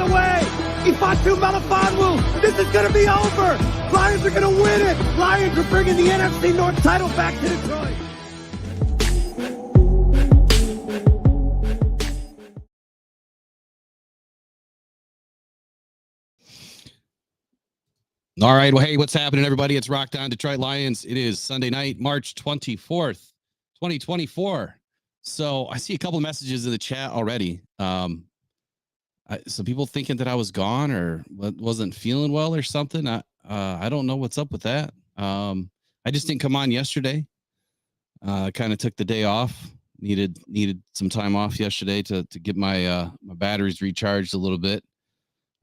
the way. Ifatu Melifonwu. This is going to be over. Lions are going to win it. Lions are bringing the NFC North title back to Detroit. All right. Well, hey, what's happening, everybody? It's Rock On Detroit Lions. It is Sunday night, March 24th, 2024. So I see a couple of messages in the chat already. Some people thinking that I was gone or wasn't feeling well or something. I don't know what's up with that. I just didn't come on yesterday. Kind of took the day off. Needed some time off yesterday to get my my batteries recharged a little bit.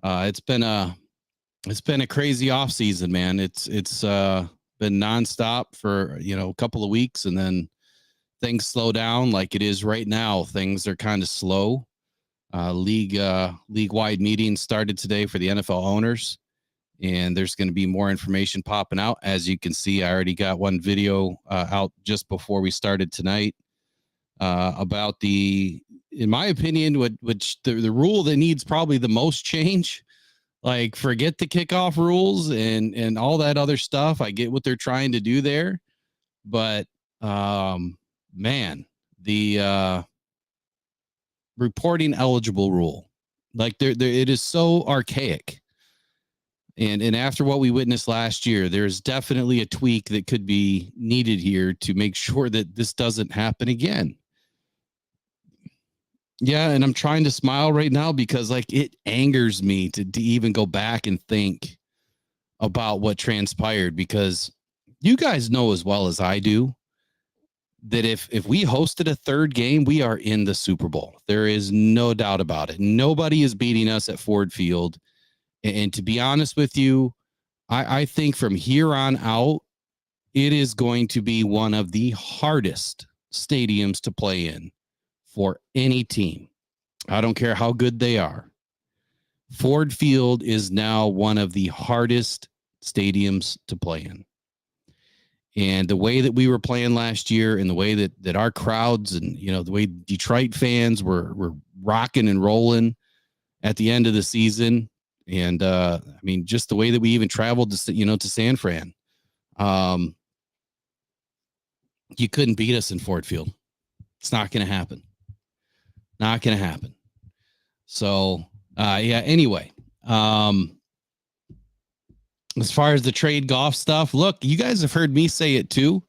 It's been a crazy off season, man. It's been nonstop for a couple of weeks, and then things slow down like it is right now. Things are kind of slow. League-wide meetings started today for the NFL owners, and there's going to be more information popping out. As you can see, I already got one video out just before we started tonight about in my opinion, which the rule that needs probably the most change. Like, forget the kickoff rules and all that other stuff. I get what they're trying to do there, but man, the reporting eligible rule, like it is so archaic. And after what we witnessed last year, there's definitely a tweak that could be needed here to make sure that this doesn't happen again. Yeah, and I'm trying to smile right now because it angers me to even go back and think about what transpired, because you guys know as well as I do that if we hosted a third game, we are in the Super Bowl. There is no doubt about it. Nobody is beating us at Ford Field. And to be honest with you, I think from here on out, it is going to be one of the hardest stadiums to play in for any team. I don't care how good they are. Ford Field is now one of the hardest stadiums to play in. And the way that we were playing last year, and the way that our crowds and, the way Detroit fans were rocking and rolling at the end of the season. And just the way that we even traveled to San Fran. You couldn't beat us in Ford Field. It's not going to happen. Not going to happen. So, anyway, as far as the trade Goff stuff, look, you guys have heard me say it too.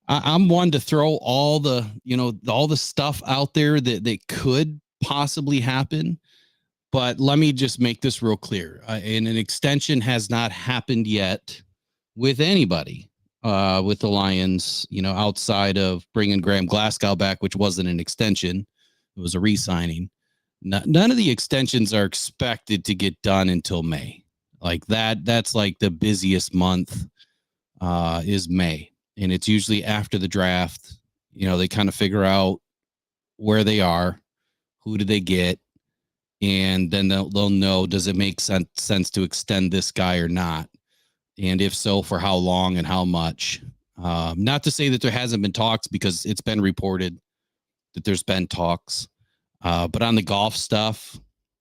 I'm one to throw all the stuff out there that could possibly happen. But let me just make this real clear. And an extension has not happened yet with anybody, with the Lions, outside of bringing Graham Glasgow back, which wasn't an extension. It was a re-signing. None of the extensions are expected to get done until May. That's like the busiest month is May. And it's usually after the draft. They kind of figure out where they are, who do they get, and then they'll know, does it make sense to extend this guy or not? And if so, for how long and how much? Not to say that there hasn't been talks, because it's been reported that there's been talks. But on the Goff stuff,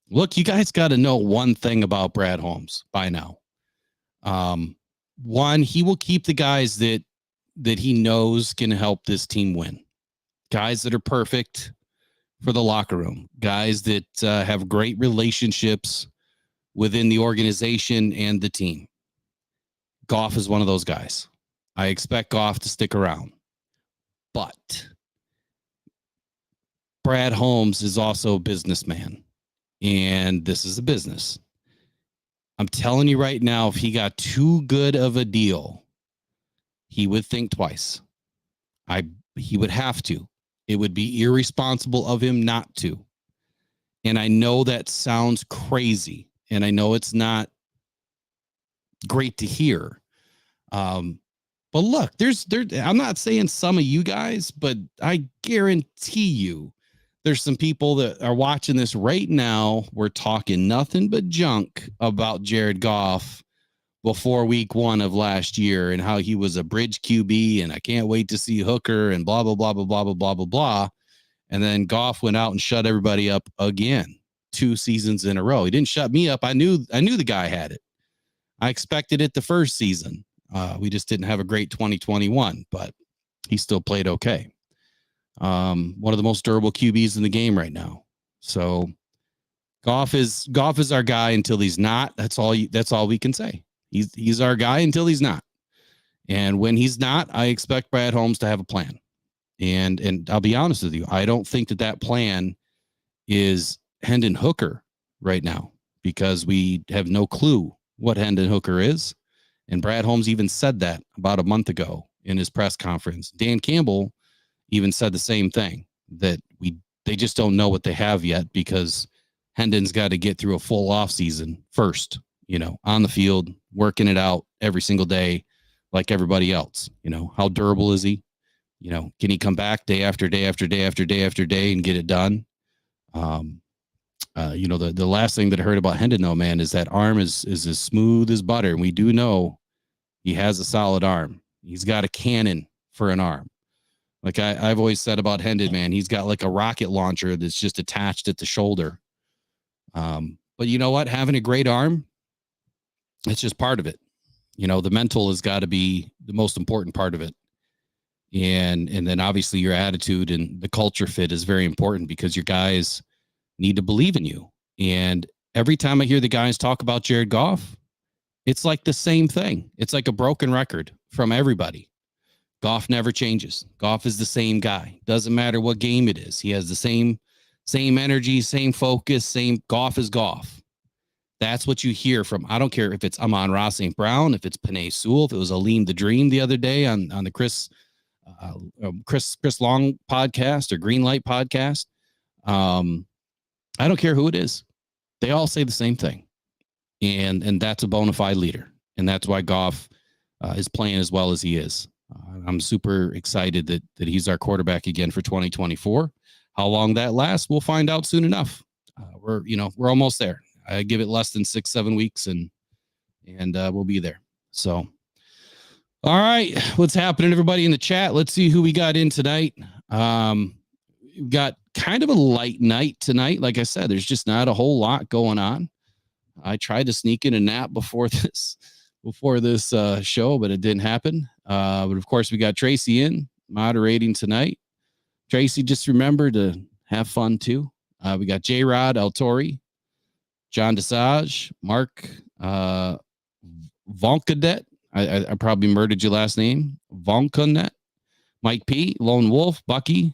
look, you guys got to know one thing about Brad Holmes by now. One, he will keep the guys that he knows can help this team win. Guys that are perfect for the locker room. Guys that have great relationships within the organization and the team. Goff is one of those guys. I expect Goff to stick around. But Brad Holmes is also a businessman, and this is a business. I'm telling you right now, if he got too good of a deal, he would think twice. He would have to. It would be irresponsible of him not to. And I know that sounds crazy, and I know it's not great to hear. But look, I'm not saying some of you guys, but I guarantee you there's some people that are watching this right now. We're talking nothing but junk about Jared Goff before week 1 of last year, and how he was a bridge QB, and I can't wait to see Hooker, and blah, blah, blah, blah, blah, blah, blah, blah, blah. And then Goff went out and shut everybody up again. 2 seasons in a row. He didn't shut me up. I knew the guy had it. I expected it the first season. We just didn't have a great 2021, but he still played okay. One of the most durable QBs in the game right now. So Goff is our guy until he's not. That's all we can say. He's our guy until he's not. And when he's not, I expect Brad Holmes to have a plan. And I'll be honest with you, I don't think that plan is Hendon Hooker right now, because we have no clue what Hendon Hooker is. And Brad Holmes even said that about a month ago in his press conference. Dan Campbell even said the same thing, that they just don't know what they have yet, because Hendon's got to get through a full off season first, on the field, working it out every single day like everybody else. How durable is he? Can he come back day after day after day after day after day and get it done? The last thing that I heard about Hendon, though, man, is that arm is as smooth as butter. And we do know he has a solid arm. He's got a cannon for an arm. Like I've always said about Hendon, man, he's got like a rocket launcher that's just attached at the shoulder. But you know what? Having a great arm, it's just part of it. The mental has got to be the most important part of it. And then obviously your attitude and the culture fit is very important, because your guys need to believe in you. And every time I hear the guys talk about Jared Goff, it's like the same thing. It's like a broken record from everybody. Goff never changes. Goff is the same guy. Doesn't matter what game it is. He has the same energy, same focus, same. Goff is Goff. That's what you hear from. I don't care if it's Amon-Ra St. Brown, if it's Penei Sewell, if it was Aleem the Dream the other day on the Chris Long podcast or Greenlight podcast. I don't care who it is. They all say the same thing. And that's a bona fide leader. And that's why Goff is playing as well as he is. I'm super excited that he's our quarterback again for 2024. How long that lasts, we'll find out soon enough. We're almost there. I give it less than 6-7 weeks and we'll be there. So, all right, what's happening, everybody in the chat? Let's see who we got in tonight. We've got kind of a light night tonight. Like I said, there's just not a whole lot going on. I tried to sneak in a nap before this show, but it didn't happen. But of course, we got Tracy in moderating tonight. Tracy, just remember to have fun too. We got J-Rod, El Tori, John Desage, Mark Vonkadet. I probably murdered your last name. Vonkanet, Mike P, Lone Wolf, Bucky,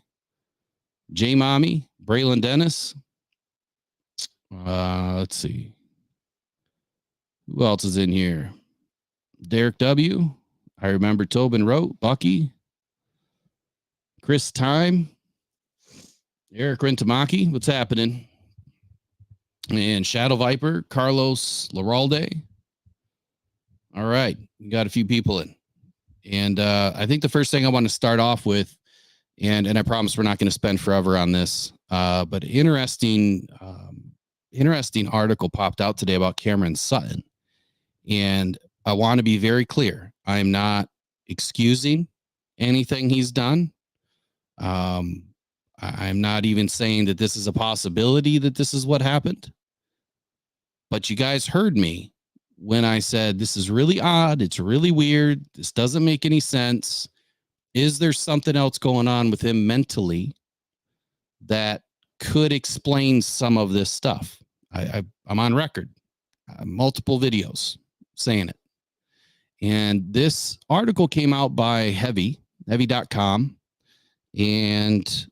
J Mommy, Braylon Dennis. Let's see. Who else is in here? Derek W. I remember Tobin wrote, Bucky, Chris Time, Eric Rentamaki. What's happening? And Shadow Viper, Carlos Laralde. All right. We got a few people in. And I think the first thing I want to start off with, and I promise we're not going to spend forever on this, but interesting article popped out today about Cameron Sutton. And I want to be very clear. I'm not excusing anything he's done. I'm not even saying that this is a possibility that this is what happened. But you guys heard me when I said this is really odd. It's really weird. This doesn't make any sense. Is there something else going on with him mentally that could explain some of this stuff? I'm on record, multiple videos saying it. And this article came out by heavy.com. And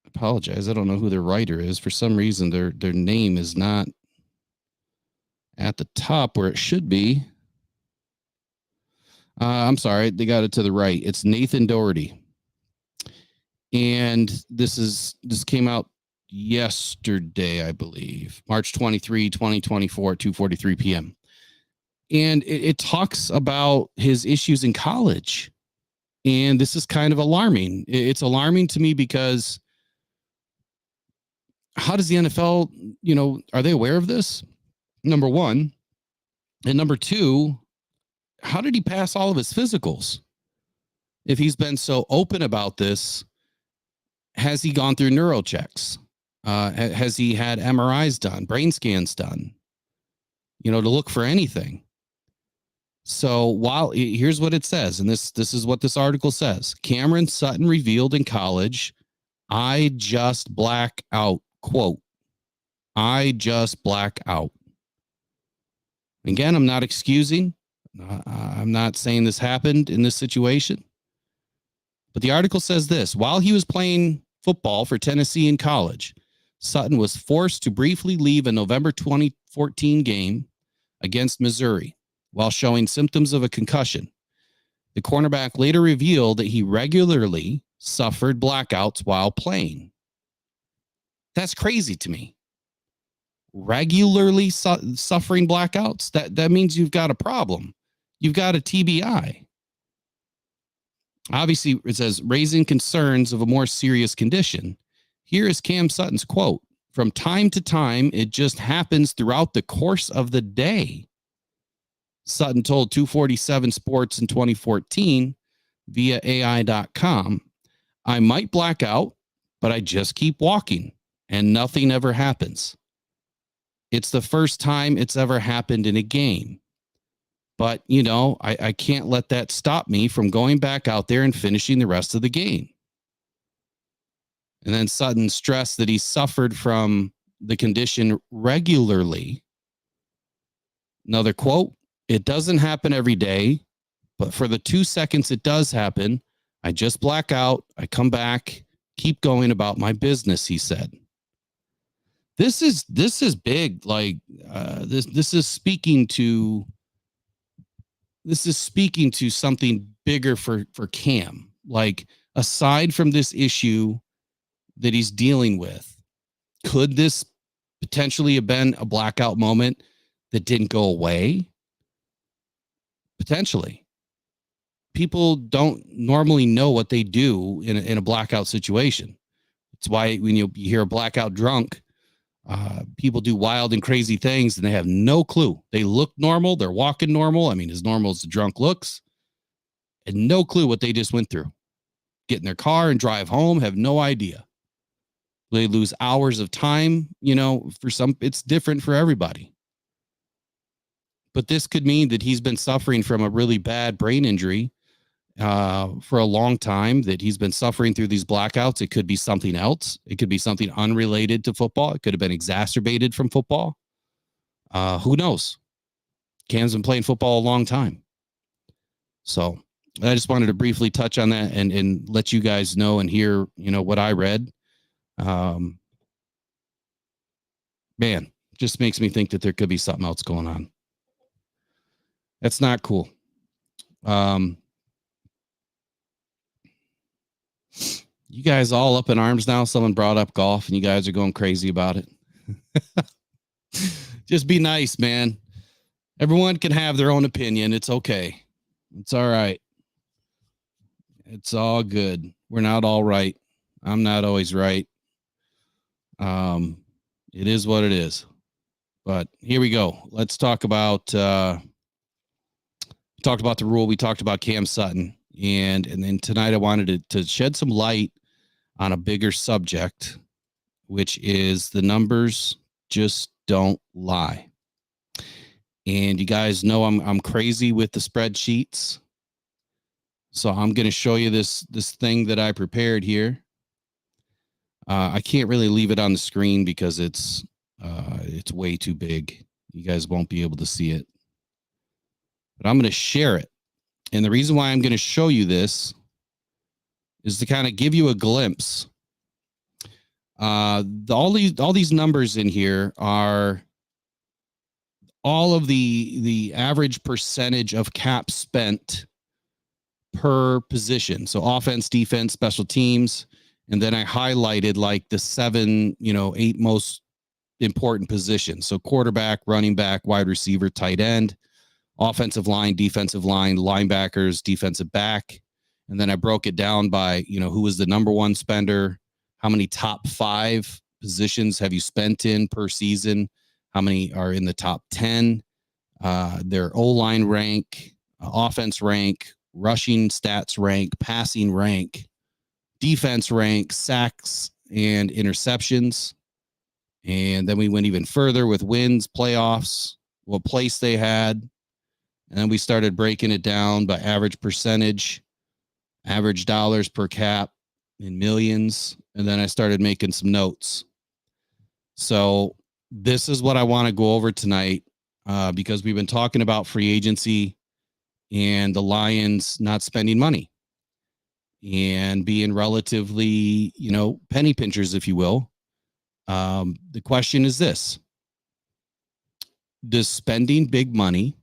I apologize, I don't know who their writer is. For some reason, their name is not at the top where it should be. I'm sorry, they got it to the right. It's Nathan Doherty. And this came out yesterday, I believe, March 23, 2024, 2:43 p.m. And it talks about his issues in college. And this is kind of alarming. It's alarming to me because how does the NFL, are they aware of this? Number one. And number two, how did he pass all of his physicals? If he's been so open about this, has he gone through neuro checks? Has he had MRIs done, brain scans done, to look for anything? So here's what it says, and this is what this article says. Cameron Sutton revealed in college, I just black out, quote, I just black out. Again, I'm not excusing. I'm not saying this happened in this situation. But the article says this: while he was playing football for Tennessee in college, Sutton was forced to briefly leave a November 2014 game against Missouri while showing symptoms of a concussion. The cornerback later revealed that he regularly suffered blackouts while playing. That's crazy to me. Regularly suffering blackouts? That means you've got a problem. You've got a TBI. Obviously, it says raising concerns of a more serious condition. Here is Cam Sutton's quote: from time to time, it just happens throughout the course of the day. Sutton told 247 Sports in 2014 via AI.com, I might black out, but I just keep walking and nothing ever happens. It's the first time it's ever happened in a game. But, I can't let that stop me from going back out there and finishing the rest of the game. And then Sutton stressed that he suffered from the condition regularly. Another quote: it doesn't happen every day, but for the 2 seconds it does happen, I just black out, I come back, keep going about my business, he said. This is big. Like this is speaking to something bigger for Cam. Like, aside from this issue that he's dealing with, could this potentially have been a blackout moment that didn't go away? Potentially. People don't normally know what they do in a blackout situation. It's why when you hear a blackout drunk, people do wild and crazy things and they have no clue. They look normal. They're walking normal. I mean, as normal as the drunk looks, and no clue what they just went through. Get in their car and drive home, have no idea. They lose hours of time. For some, it's different for everybody. But this could mean that he's been suffering from a really bad brain injury for a long time, that he's been suffering through these blackouts. It could be something else. It could be something unrelated to football. It could have been exacerbated from football. Who knows? Cam's been playing football a long time. So I just wanted to briefly touch on that and let you guys know and hear, what I read. Man, just makes me think that there could be something else going on. That's not cool. You guys all up in arms now. Someone brought up golf and you guys are going crazy about it. Just be nice, man. Everyone can have their own opinion. It's okay. It's all right. It's all good. We're not all right. I'm not always right. It is what it is. But here we go. Let's talk about we talked about the rule. We talked about Cam Sutton. And then tonight I wanted to shed some light on a bigger subject, which is the numbers just don't lie. And you guys know I'm crazy with the spreadsheets. So I'm going to show you this thing that I prepared here. I can't really leave it on the screen because it's way too big. You guys won't be able to see it. But I'm going to share it. And the reason why I'm going to show you this is to kind of give you a glimpse. All these numbers in here are all of the average percentage of cap spent per position. So offense, defense, special teams. And then I highlighted like the 7, 8 most important positions. So quarterback, running back, wide receiver, tight end, offensive line, defensive line, linebackers, defensive back. And then I broke it down by, who was the number one spender, how many top 5 positions have you spent in per season, how many are in the top 10, their O-line rank, offense rank, rushing stats rank, passing rank, defense rank, sacks and interceptions. And then we went even further with wins, playoffs, what place they had. And then we started breaking it down by average percentage, average dollars per cap in millions. And then I started making some notes. So this is what I want to go over tonight because we've been talking about free agency and the Lions not spending money and being relatively, penny pinchers, if you will. The question is this: does spending big money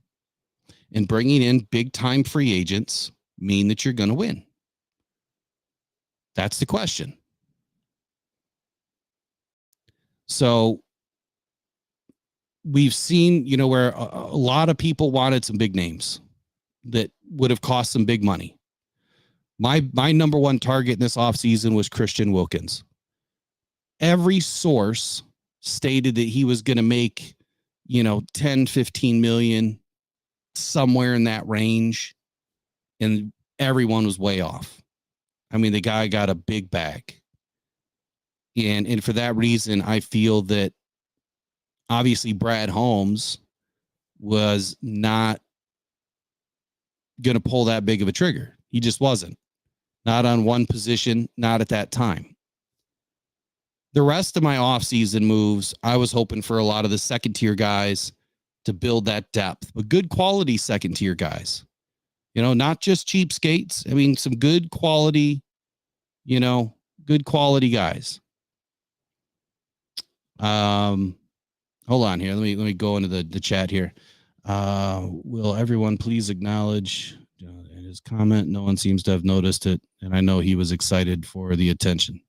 and bringing in big time free agents mean that you're going to win? That's the question. So we've seen, where a lot of people wanted some big names that would have cost some big money. My number one target in this offseason was Christian Wilkins. Every source stated that he was going to make, 10, 15 million, somewhere in that range. And everyone was way off. I mean, the guy got a big bag. And for that reason, I feel that obviously Brad Holmes was not going to pull that big of a trigger. He just wasn't. Not on one position, not at that time. The rest of my offseason moves, I was hoping for a lot of the second-tier guys to build that depth, but good quality second-tier guys. Not just cheapskates. I mean, some good quality, good quality guys. Hold on here. Let me go into the chat here. Will everyone please acknowledge in his comment? No one seems to have noticed it, and I know he was excited for the attention.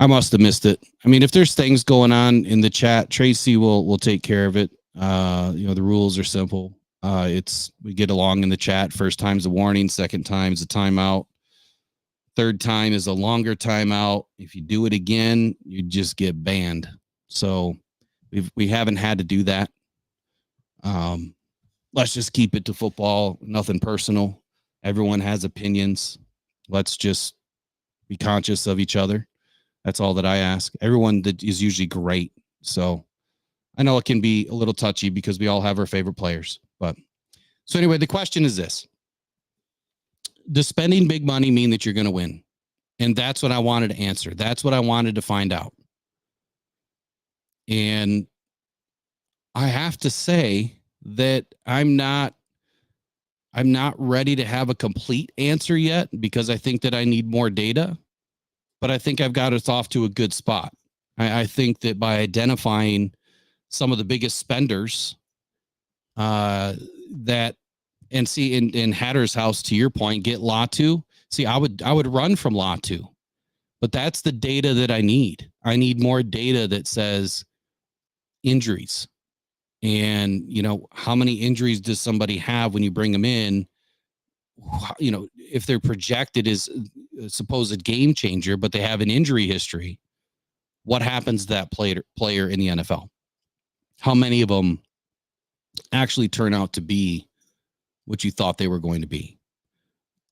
I must have missed it. I mean, if there's things going on in the chat, Tracy will take care of it. The rules are simple. We get along in the chat. First time's a warning, second time's a timeout. Third time is a longer timeout. If you do it again, you just get banned. So we haven't had to do that. Let's just keep it to football, nothing personal. Everyone has opinions. Let's just be conscious of each other. That's all that I ask. Everyone that is usually great. So I know it can be a little touchy because we all have our favorite players. But so anyway, the question is this: does spending big money mean that you're going to win? And that's what I wanted to answer. That's what I wanted to find out. And I have to say that I'm not ready to have a complete answer yet because I think that I need more data. But I think I've got us off to a good spot. I think that by identifying some of the biggest spenders that, and see in Hatter's house, to your point, get Latu. See, I would run from Latu, but that's the data that I need. I need more data that says injuries and, how many injuries does somebody have when you bring them in? If they're projected as a supposed game changer, but they have an injury history, what happens to that player in the NFL? How many of them actually turn out to be what you thought they were going to be?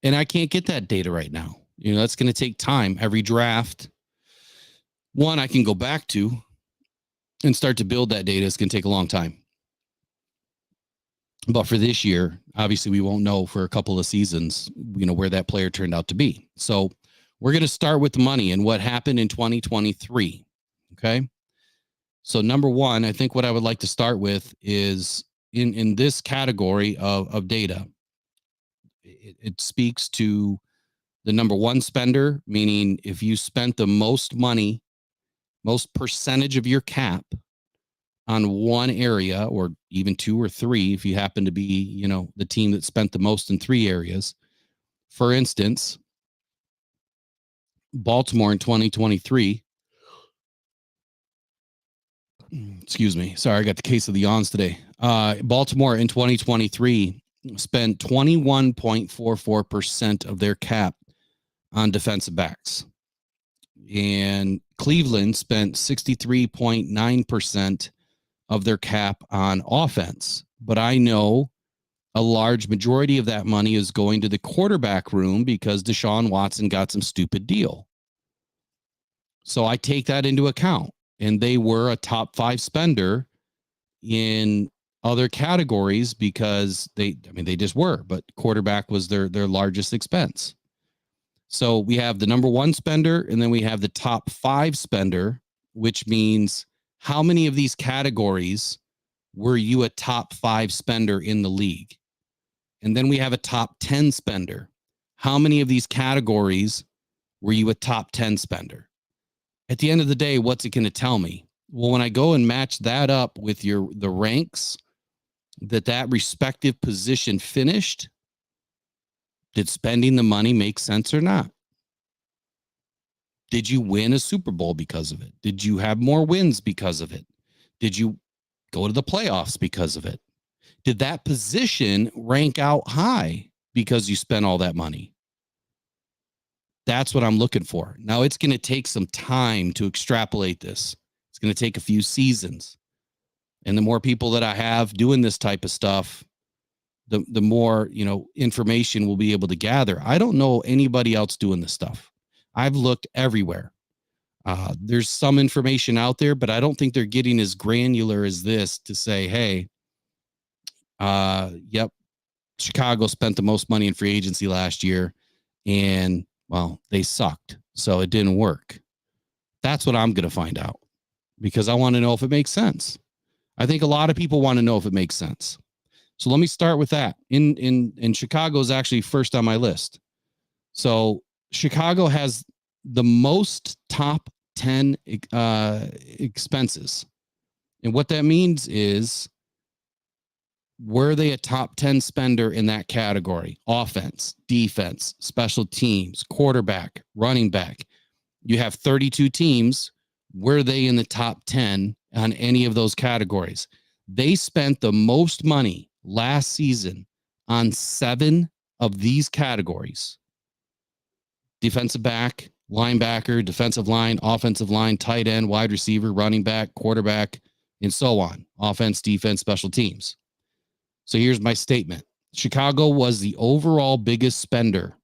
And I can't get that data right now. That's going to take time. Every draft, one I can go back to and start to build that data. It's going to take a long time. But for this year, obviously, we won't know for a couple of seasons, where that player turned out to be. So we're going to start with the money and what happened in 2023. Okay. So number one, I think what I would like to start with is in this category of data. It speaks to the number one spender, meaning if you spent the most money, most percentage of your cap on one area, or even two or three, if you happen to be, the team that spent the most in three areas. For instance, Baltimore in 2023. Excuse me. Sorry, I got the case of the yawns today. Baltimore in 2023 spent 21.44% of their cap on defensive backs. And Cleveland spent 63.9% of their cap on offense. But I know a large majority of that money is going to the quarterback room because Deshaun Watson got some stupid deal. So I take that into account. And they were a top 5 spender in other categories because they just were, but quarterback was their largest expense. So we have the number 1 spender, and then we have the top 5 spender, which means how many of these categories were you a top 5 spender in the league? And then we have a top 10 spender. How many of these categories were you a top 10 spender? At the end of the day, what's it going to tell me? Well, when I go and match that up with the ranks that respective position finished, did spending the money make sense or not? Did you win a Super Bowl because of it? Did you have more wins because of it? Did you go to the playoffs because of it? Did that position rank out high because you spent all that money? That's what I'm looking for. Now, it's going to take some time to extrapolate this. It's going to take a few seasons. And the more people that I have doing this type of stuff, the more, information we'll be able to gather. I don't know anybody else doing this stuff. I've looked everywhere. There's some information out there, but I don't think they're getting as granular as this to say, hey, yep, Chicago spent the most money in free agency last year, and, well, they sucked, so it didn't work. That's what I'm going to find out, because I want to know if it makes sense. I think a lot of people want to know if it makes sense. So let me start with that. In Chicago is actually first on my list. So Chicago has the most top 10 expenses. And what that means is, were they a top 10 spender in that category? Offense, defense, special teams, quarterback, running back. You have 32 teams. Were they in the top 10 on any of those categories? They spent the most money last season on 7 of these categories: defensive back, linebacker, defensive line, offensive line, tight end, wide receiver, running back, quarterback, and so on. Offense, defense, special teams. So here's my statement. Chicago was the overall biggest spender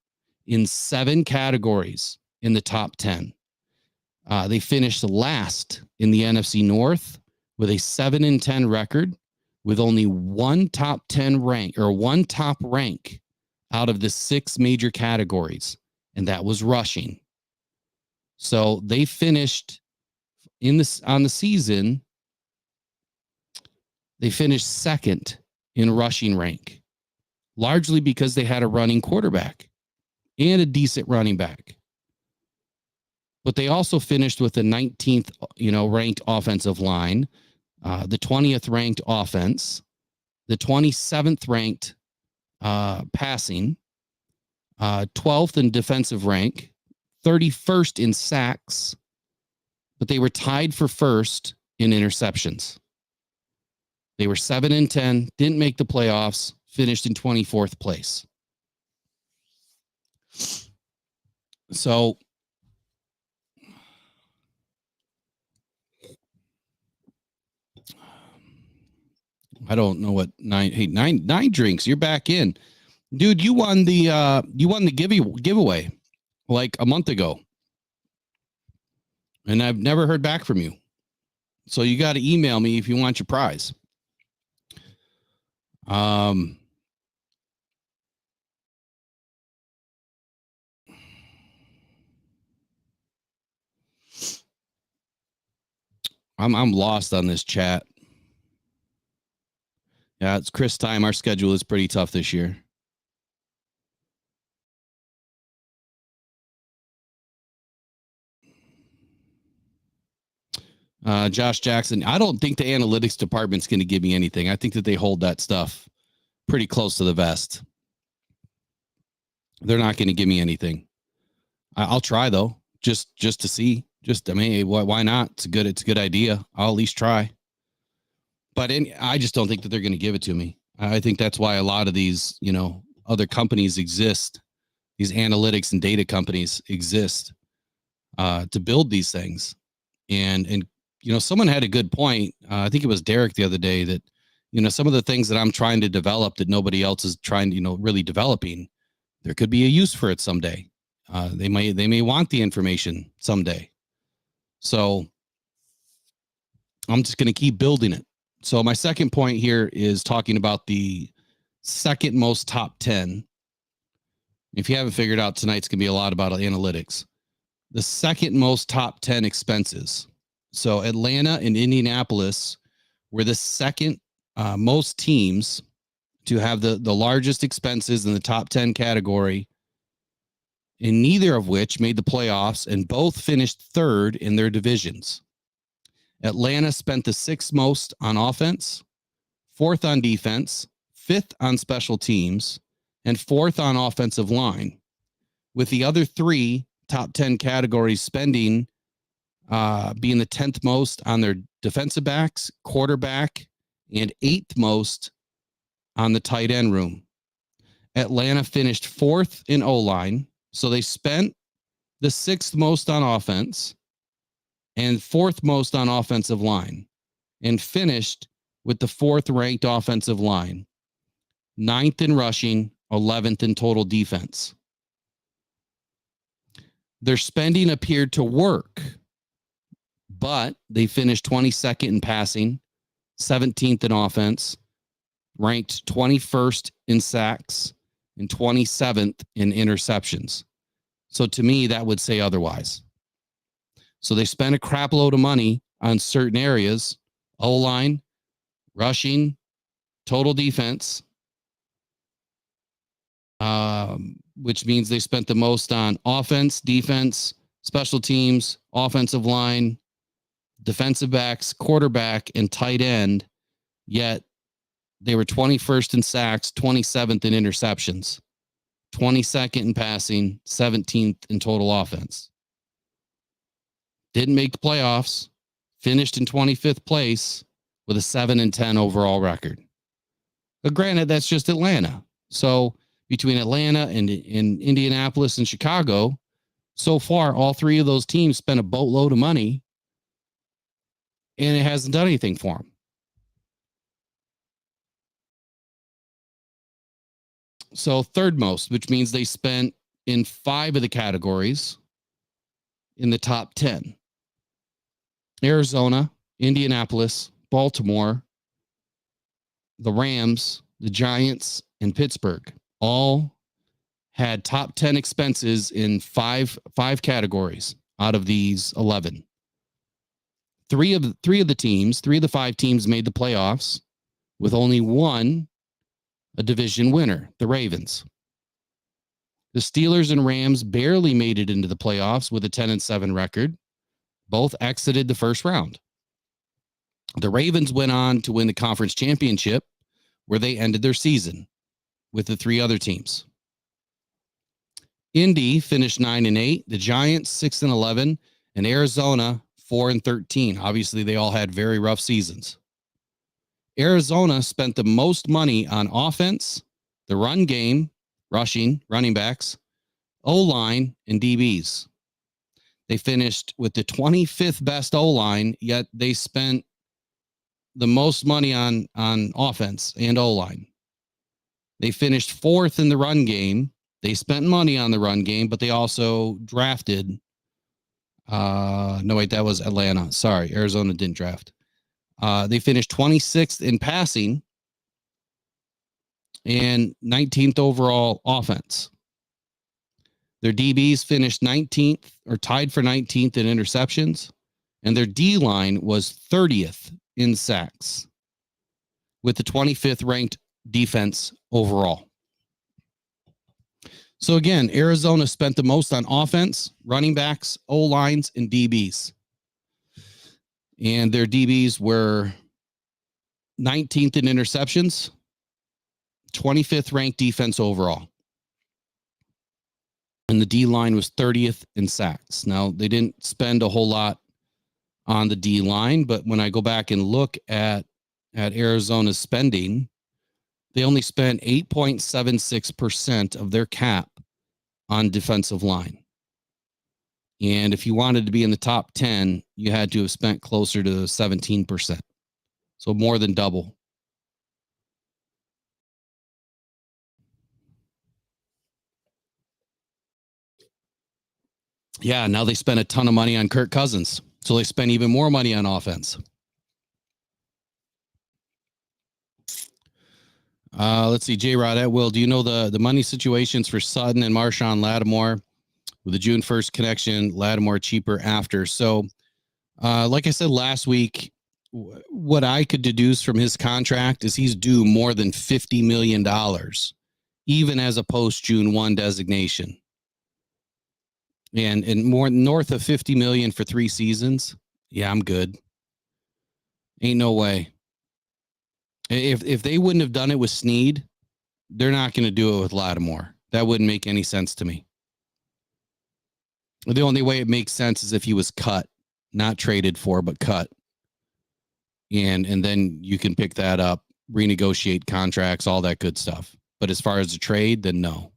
in 7 categories in the top 10. They finished last in the NFC North with a 7-10 record, with only one top 10 rank, or one top rank, out of the 6 major categories, and that was rushing. So they finished on the season, they finished second in rushing rank, largely because they had a running quarterback and a decent running back. But they also finished with the 19th, ranked offensive line, the 20th ranked offense, the 27th ranked passing, 12th in defensive rank, 31st in sacks, but they were tied for first in interceptions. They were 7-10, didn't make the playoffs, finished in 24th place. So I don't know what nine drinks. You're back in, dude. You won the giveaway like a month ago, and I've never heard back from you. So you got to email me if you want your prize. I'm lost on this chat. Yeah, it's Chris time. Our schedule is pretty tough this year. Josh Jackson, I don't think the analytics department's going to give me anything. I think that they hold that stuff pretty close to the vest. They're not going to give me anything. I'll try though, just to see. Why not? It's a good idea. I'll at least try. But I just don't think that they're going to give it to me. I think that's why a lot of these, other companies exist. These analytics and data companies exist to build these things. And someone had a good point. I think it was Derek the other day that, some of the things that I'm trying to develop that nobody else is trying to, really developing, there could be a use for it someday. They may want the information someday. So I'm just going to keep building it. So my second point here is talking about the second most top 10. If you haven't figured out, tonight's going to be a lot about analytics. The second most top 10 expenses. So Atlanta and Indianapolis were the second most teams to have the largest expenses in the top 10 category, and neither of which made the playoffs, and both finished third in their divisions. Atlanta spent the sixth most on offense, fourth on defense, fifth on special teams, and fourth on offensive line, with the other three top 10 categories spending being the 10th most on their defensive backs, quarterback, and 8th most on the tight end room. Atlanta finished fourth in O-line, so they spent the sixth most on offense and fourth most on offensive line, and finished with the fourth ranked offensive line, 9th in rushing, 11th in total defense. Their spending appeared to work, but they finished 22nd in passing, 17th in offense, ranked 21st in sacks, and 27th in interceptions. So to me, that would say otherwise. So they spent a crap load of money on certain areas: O-line, rushing, total defense, which means they spent the most on offense, defense, special teams, offensive line, defensive backs, quarterback, and tight end, yet they were 21st in sacks, 27th in interceptions, 22nd in passing, 17th in total offense. Didn't make the playoffs, finished in 25th place with a 7-10 overall record. But granted, that's just Atlanta. So between Atlanta and Indianapolis and Chicago, so far, all three of those teams spent a boatload of money, and it hasn't done anything for them. So third most, which means they spent in 5 of the categories in the top 10. Arizona, Indianapolis, Baltimore, the Rams, the Giants, and Pittsburgh all had top 10 expenses in five categories out of these 11. Three of the 5 teams made the playoffs, with only one a division winner, the Ravens. The Steelers and Rams barely made it into the playoffs with a 10-7 record. Both exited the first round. The Ravens went on to win the conference championship, where they ended their season with the 3 other teams. Indy finished 9-8, the Giants 6-11, and Arizona 4-13. Obviously, they all had very rough seasons. Arizona spent the most money on offense, the run game, rushing, running backs, O-line, and DBs. They finished with the 25th best O-line, yet they spent the most money on offense and O-line. They finished 4th in the run game. They spent money on the run game, but they also drafted. That was Atlanta. Sorry, Arizona didn't draft. They finished 26th in passing and 19th overall offense. Their DBs finished 19th or tied for 19th in interceptions, and their D line was 30th in sacks, with the 25th ranked defense overall. So again, Arizona spent the most on offense, running backs, O-lines, and DBs. And their DBs were 19th in interceptions, 25th ranked defense overall. And the D line was 30th in sacks. Now, they didn't spend a whole lot on the D line, but when I go back and look at Arizona's spending, they only spent 8.76% of their cap on defensive line. And if you wanted to be in the top 10, you had to have spent closer to 17%. So more than double. Yeah, now they spend a ton of money on Kirk Cousins. So they spend even more money on offense. Let's see, J-Rod at Will. Do you know the money situations for Sutton and Marshawn Lattimore with the June 1st connection? Lattimore cheaper after. So, like I said last week, what I could deduce from his contract is he's due more than $50 million, even as a post June 1 designation. And more north of 50 million for 3 seasons. Yeah, I'm good. Ain't no way. If they wouldn't have done it with Snead, they're not going to do it with Lattimore. That wouldn't make any sense to me. The only way it makes sense is if he was cut, not traded for, but cut. And then you can pick that up, renegotiate contracts, all that good stuff. But as far as the trade, then no.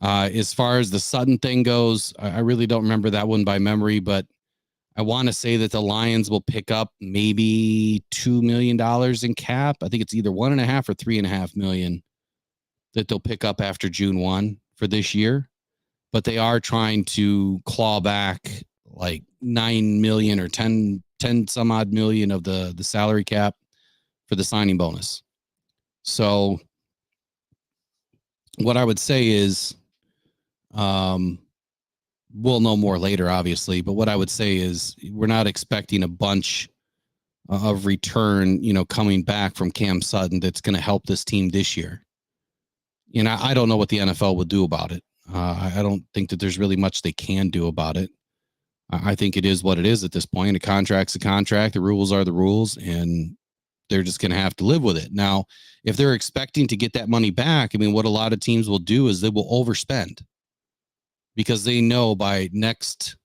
As far as the Sutton thing goes, I really don't remember that one by memory, but I want to say that the Lions will pick up maybe $2 million in cap. I think it's either 1.5 or 3.5 million that they'll pick up after June 1 for this year. But they are trying to claw back like 9 million or 10 some odd million of the salary cap for the signing bonus. So what I would say is, we'll know more later, obviously, but what I would say is we're not expecting a bunch of return, coming back from Cam Sutton that's going to help this team this year. And I don't know what the NFL would do about it. I don't think that there's really much they can do about it. I think it is what it is at this point. A contract's a contract. The rules are the rules, and they're just going to have to live with it. Now, if they're expecting to get that money back, I mean, what a lot of teams will do is they will overspend because they know by next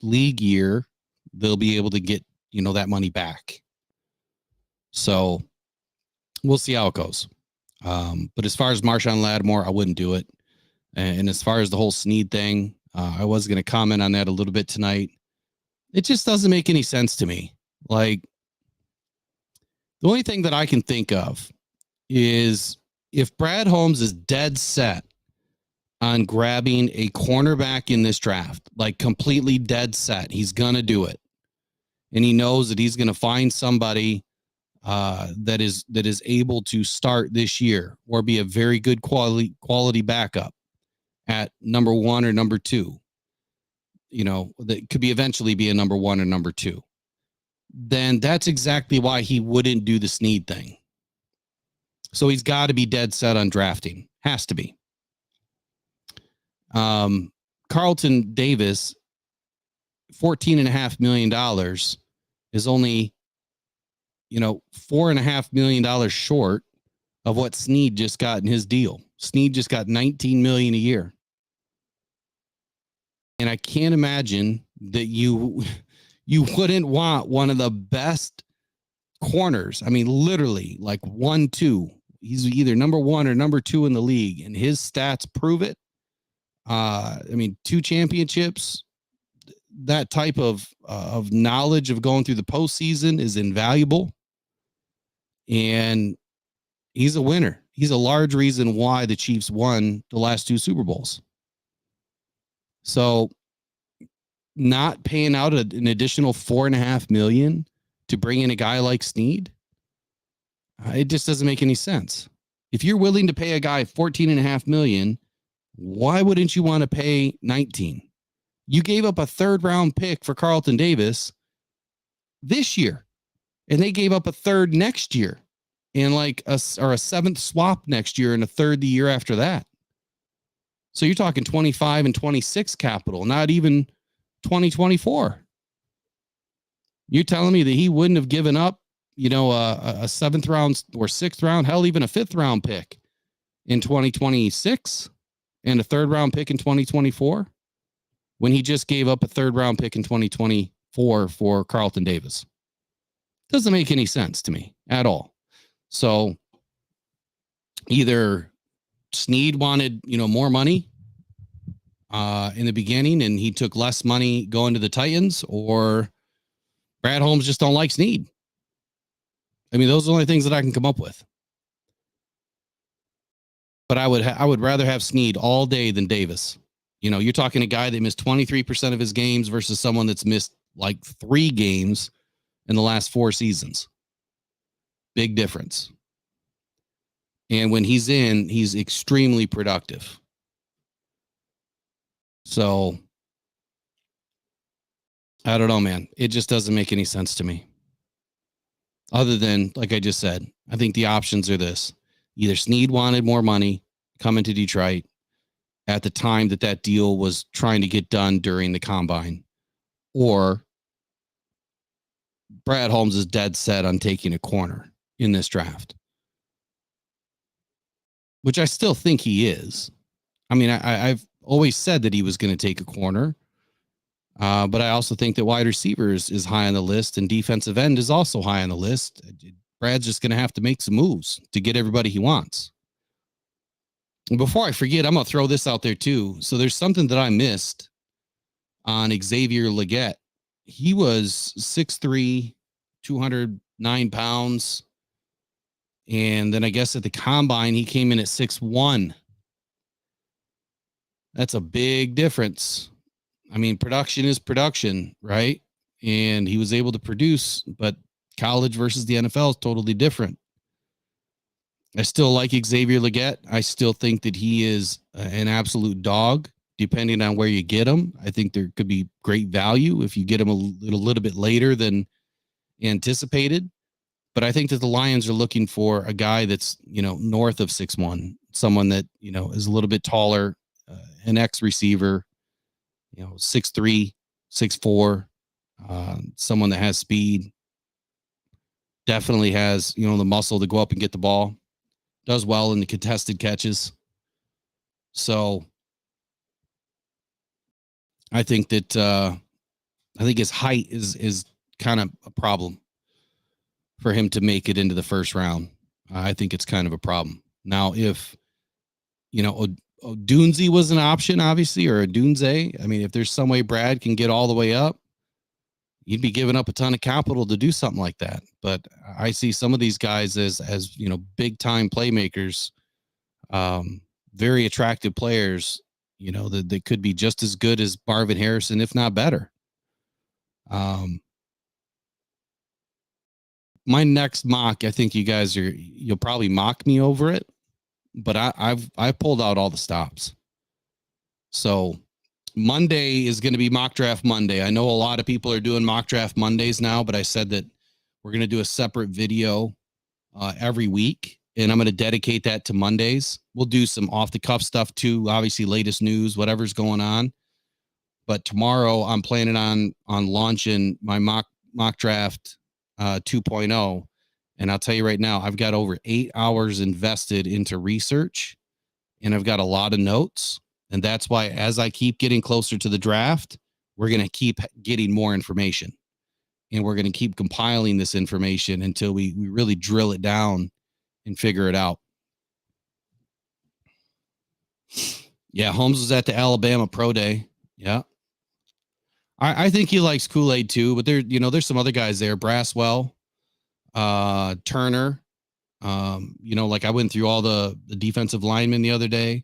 league year, they'll be able to get, that money back. So we'll see how it goes. But as far as Marshawn Lattimore, I wouldn't do it. And as far as the whole Snead thing, I was going to comment on that a little bit tonight. It just doesn't make any sense to me. Like, the only thing that I can think of is if Brad Holmes is dead set on grabbing a cornerback in this draft, like completely dead set, he's going to do it. And he knows that he's going to find somebody that is able to start this year or be a very good quality backup at number 1 or number 2. That could be eventually be a number 1 or number 2. Then that's exactly why he wouldn't do the Snead thing. So he's got to be dead set on drafting. Has to be. Carlton Davis, $14.5 million is only, $4.5 million short of what Snead just got in his deal. Snead just got $19 million a year. And I can't imagine that you wouldn't want one of the best corners. I mean, literally like 1-2. He's either number 1 or number 2 in the league, and his stats prove it. 2 championships. That type of knowledge of going through the postseason is invaluable. And he's a winner. He's a large reason why the Chiefs won the last 2 Super Bowls. So not paying out an additional $4.5 million to bring in a guy like Snead, it just doesn't make any sense. If you're willing to pay a guy $14.5 million, why wouldn't you want to pay 19? You gave up a 3rd round pick for Carlton Davis this year, and they gave up a 3rd next year, and like a 7th swap next year, and a 3rd the year after that. So you're talking 25 and 26 capital, not even 2024. You're telling me that he wouldn't have given up, a 7th round or 6th round, hell, even a 5th round pick in 2026 and a 3rd round pick in 2024 when he just gave up a 3rd round pick in 2024 for Carlton Davis? Doesn't make any sense to me at all. So either Snead wanted, more money in the beginning, and he took less money going to the Titans, or Brad Holmes just don't like Snead. I mean, those are the only things that I can come up with. But I would rather have Snead all day than Davis. You're talking a guy that missed 23% of his games versus someone that's missed like 3 games in the last 4 seasons. Big difference. And when he's in, he's extremely productive. So I don't know, man. It just doesn't make any sense to me. Other than, like I just said, I think the options are this. Either Snead wanted more money coming to Detroit at the time that deal was trying to get done during the combine, or Brad Holmes is dead set on taking a corner in this draft, which I still think he is. I mean, I've always said that he was going to take a corner, but I also think that wide receivers is high on the list, and defensive end is also high on the list. Brad's just going to have to make some moves to get everybody he wants. And before I forget, I'm going to throw this out there too. So there's something that I missed on Xavier Legette. He was 6'3", 209 pounds. And then I guess at the combine, he came in at 6'1". That's a big difference. I mean, production is production, right? And he was able to produce, but college versus the NFL is totally different. I still like Xavier Legette. I still think that he is an absolute dog, depending on where you get him. I think there could be great value if you get him a little bit later than anticipated. But I think that the Lions are looking for a guy that's, north of 6'1", someone that, is a little bit taller, an ex-receiver, 6'3", 6'4", someone that has speed, definitely has, the muscle to go up and get the ball, does well in the contested catches. So I think that his height is kind of a problem for him to make it into the first round. I think it's kind of a problem. Now, if, Odunze was an option, obviously, or Odunze, I mean, if there's some way Brad can get all the way up, you'd be giving up a ton of capital to do something like that. But I see some of these guys as big time playmakers, very attractive players, that they could be just as good as Marvin Harrison, if not better. My next mock, I think you guys you'll probably mock me over it, but I've pulled out all the stops. So Monday is going to be mock draft Monday. I know a lot of people are doing mock draft Mondays now, but I said that we're going to do a separate video every week, and I'm going to dedicate that to Mondays. We'll do some off the cuff stuff too, obviously latest news, whatever's going on. But tomorrow I'm planning on launching my mock draft 2.0. And I'll tell you right now, I've got over 8 hours invested into research, and I've got a lot of notes. And that's why, as I keep getting closer to the draft, we're going to keep getting more information, and we're going to keep compiling this information until we really drill it down and figure it out. Yeah. Holmes was at the Alabama Pro Day. Yeah. I think he likes Kool-Aid too, but there's some other guys there. Braswell, Turner, like I went through all the defensive linemen the other day.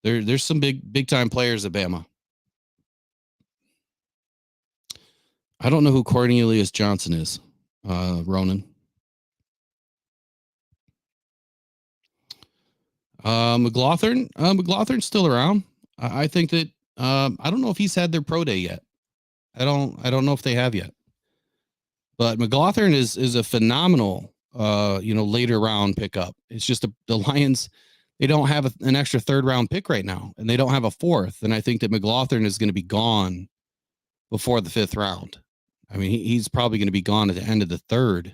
There's some big time players at Bama. I don't know who Cornelius Johnson is, Ronan. McLaughlin's still around. I think that I don't know if he's had their pro day yet. I don't know if they have yet. But McLaughlin is a phenomenal later round pickup. It's just the Lions, they don't have an extra third round pick right now, and they don't have a fourth. And I think that McLaughlin is going to be gone before the 5th round. I mean, he's probably going to be gone at the end of the 3rd.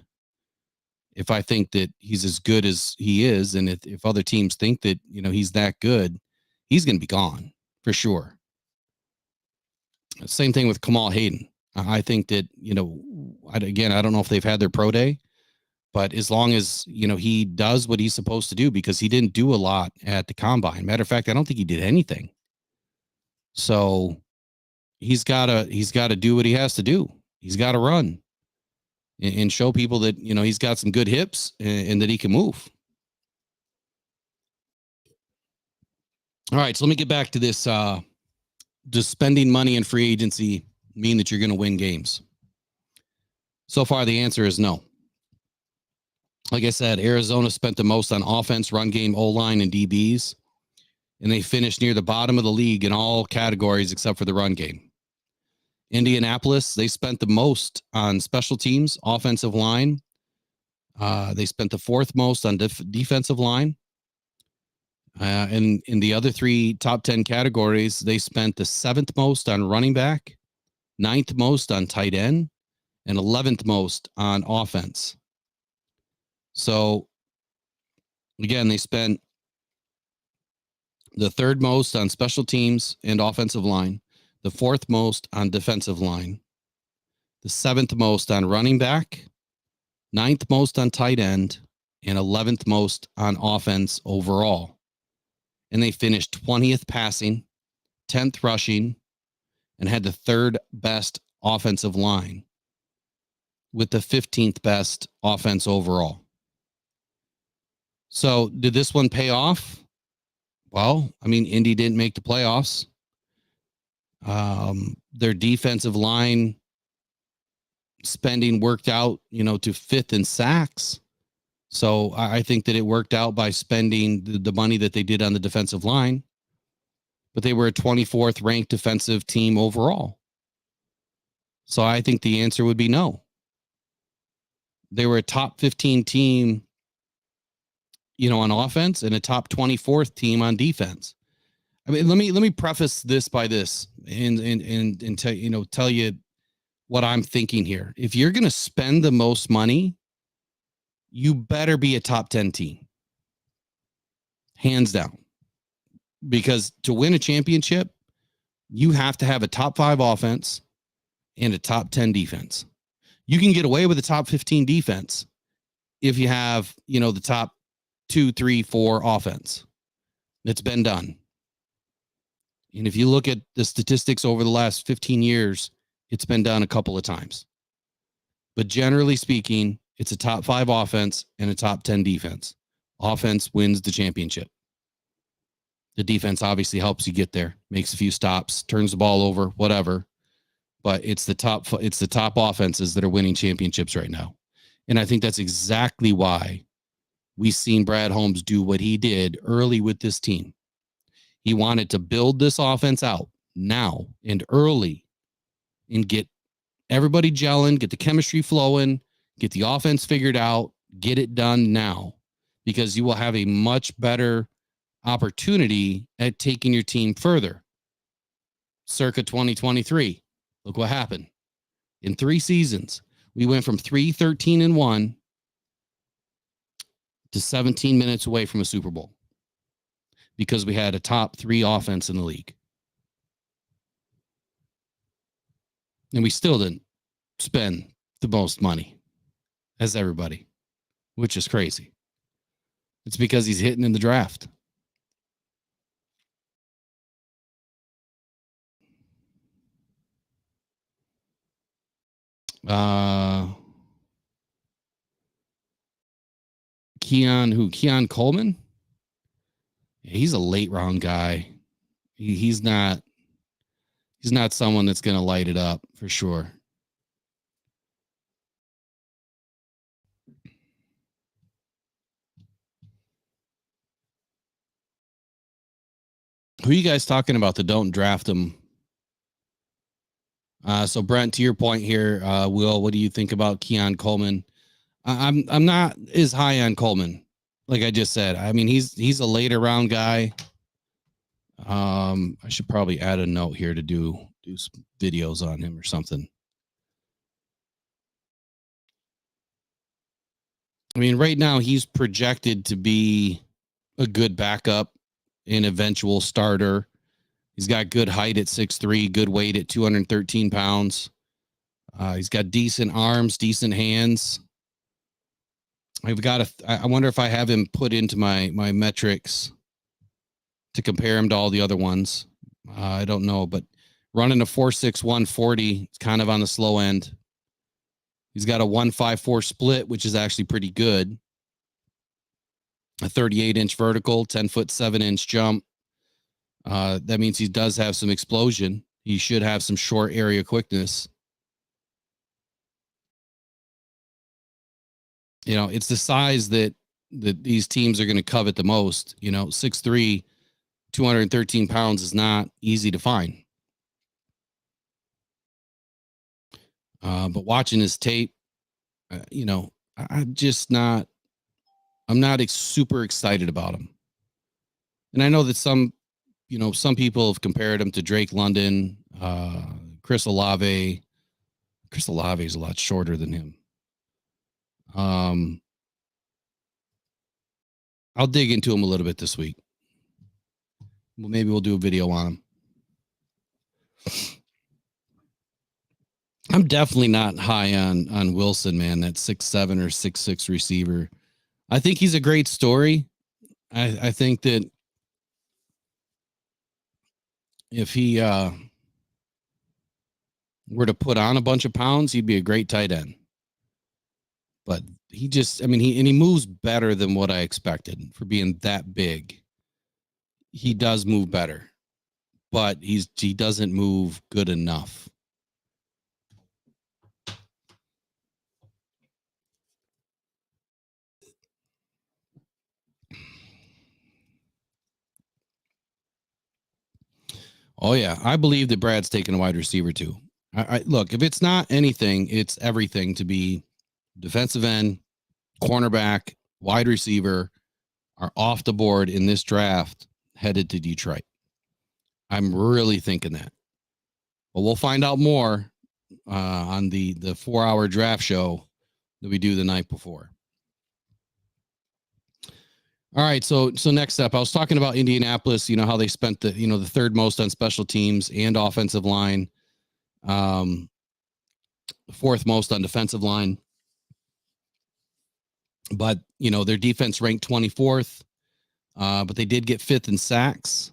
If I think that he's as good as he is, and if other teams think that, he's that good, he's going to be gone for sure. Same thing with Kamal Hayden. I think that, I don't know if they've had their pro day, but as long as, he does what he's supposed to do, because he didn't do a lot at the combine. Matter of fact, I don't think he did anything. So he's got to do what he has to do. He's got to run and show people that, he's got some good hips and that he can move. All right. So let me get back to this, does spending money in free agency mean that you're going to win games? So far, the answer is no. Like I said, Arizona spent the most on offense, run game, O-line, and DBs, and they finished near the bottom of the league in all categories except for the run game. Indianapolis, they spent the most on special teams, offensive line. They spent the fourth most on defensive line. And in the other three top 10 categories, they spent the seventh most on running back, ninth most on tight end, and 11th most on offense. So, again, they spent the third most on special teams and offensive line, the fourth most on defensive line, the seventh most on running back, ninth most on tight end, and 11th most on offense overall. And they finished 20th passing, 10th rushing, and had the third best offensive line with the 15th best offense overall. So did this one pay off? Well, I mean, Indy didn't make the playoffs. Their defensive line spending worked out, to fifth in sacks. So I think that it worked out by spending the money that they did on the defensive line. But they were a 24th ranked defensive team overall. So I think the answer would be no. They were a top 15 team, on offense and a top 24th team on defense. I mean, let me preface this by this and tell you what I'm thinking here. If you're going to spend the most money, you better be a top 10 team. Hands down. Because to win a championship, you have to have a top 5 offense and a top 10 defense. You can get away with a top 15 defense if you have, the top 2, 3, 4 offense. It's been done. And if you look at the statistics over the last 15 years, it's been done a couple of times. But generally speaking, it's a top 5 offense and a top 10 defense. Offense wins the championship. The defense obviously helps you get there, makes a few stops, turns the ball over, whatever. But it's the top offenses that are winning championships right now. And I think that's exactly why we've seen Brad Holmes do what he did early with this team. He wanted to build this offense out now and early and get everybody gelling, get the chemistry flowing, get the offense figured out, get it done now, because you will have a much better opportunity at taking your team further. Circa 2023, look what happened. In 3 seasons, we went from 3-13-1 to 17 minutes away from a Super Bowl because we had a top 3 offense in the league. And we still didn't spend the most money as everybody, which is crazy. It's because he's hitting in the draft. Keon Coleman? Yeah, he's a late round guy. He's not someone that's going to light it up for sure. Who are you guys talking about that don't draft him? So Brent, to your point here, Will, what do you think about Keon Coleman? I'm not as high on Coleman, like I just said. I mean, he's a later round guy. I should probably add a note here to do some videos on him or something. I mean, right now he's projected to be a good backup, an eventual starter. He's got good height at 6'3", good weight at 213 pounds. He's got decent arms, decent hands. I wonder if I have him put into my metrics to compare him to all the other ones. I don't know, but running a 4.6 140, it's kind of on the slow end. He's got a 1.54 split, which is actually pretty good. A 38-inch vertical, 10-foot 7-inch jump. That means he does have some explosion. He should have some short area quickness. You know, it's the size that these teams are going to covet the most. You know, 6'3", 213 pounds is not easy to find. But watching his tape, you know, I'm not super excited about him. And I know that some people have compared him to Drake London, Chris Olave. Chris Olave is a lot shorter than him. I'll dig into him a little bit this week. Well, maybe we'll do a video on him. I'm definitely not high on Wilson, man. That 6'7" or 6'6" receiver. I think he's a great story. I think that if he were to put on a bunch of pounds, he'd be a great tight end. But he moves better than what I expected for being that big. He does move better, but he doesn't move good enough. Oh yeah, I believe that Brad's taking a wide receiver too. I look, if it's not anything, it's everything to be defensive end, cornerback, wide receiver are off the board in this draft headed to Detroit. I'm really thinking that. But we'll find out more on the 4-hour draft show that we do the night before. All right, so next up, I was talking about Indianapolis, you know, how they spent the third most on special teams and offensive line, fourth most on defensive line. But, you know, their defense ranked 24th, but they did get 5th in sacks.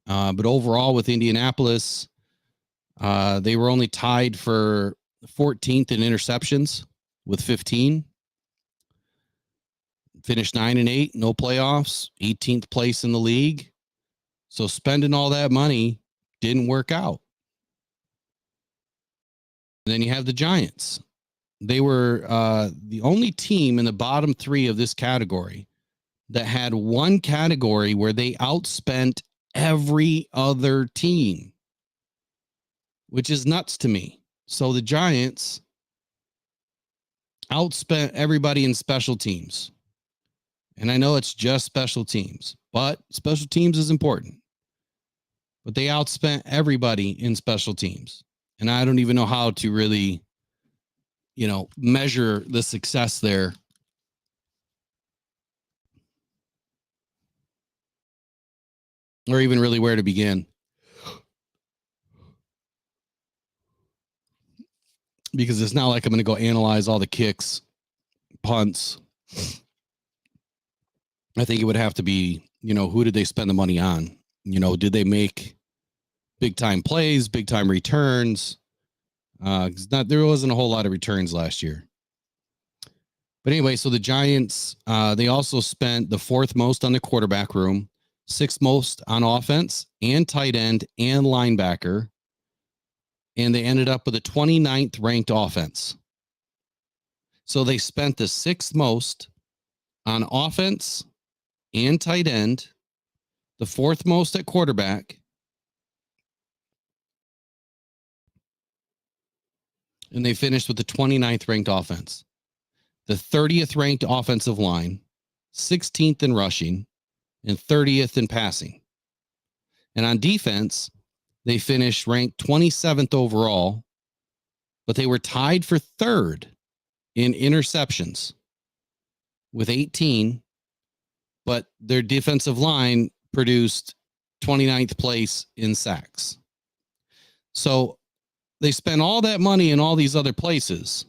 But overall with Indianapolis, they were only tied for 14th in interceptions with 15. Finished 9-8, no playoffs, 18th place in the league. So spending all that money didn't work out. And then you have the Giants. They were the only team in the bottom 3 of this category that had one category where they outspent every other team, which is nuts to me. So the Giants outspent everybody in special teams. And I know it's just special teams, but special teams is important. But they outspent everybody in special teams. And I don't even know how to really, you know, measure the success there. Or even really where to begin. Because it's not like I'm going to go analyze all the kicks, punts. I think it would have to be, you know, who did they spend the money on? You know, did they make big time plays, big time returns? There wasn't a whole lot of returns last year. But anyway, so the Giants, they also spent the 4th most on the quarterback room, 6th most on offense and tight end and linebacker. And they ended up with a 29th ranked offense. So they spent the 6th most on offense and tight end, the 4th most at quarterback, and they finished with the 29th ranked offense, the 30th ranked offensive line, 16th in rushing, and 30th in passing. And on defense, they finished ranked 27th overall, but they were tied for 3rd in interceptions with 18, but their defensive line produced 29th place in sacks. So they spent all that money in all these other places.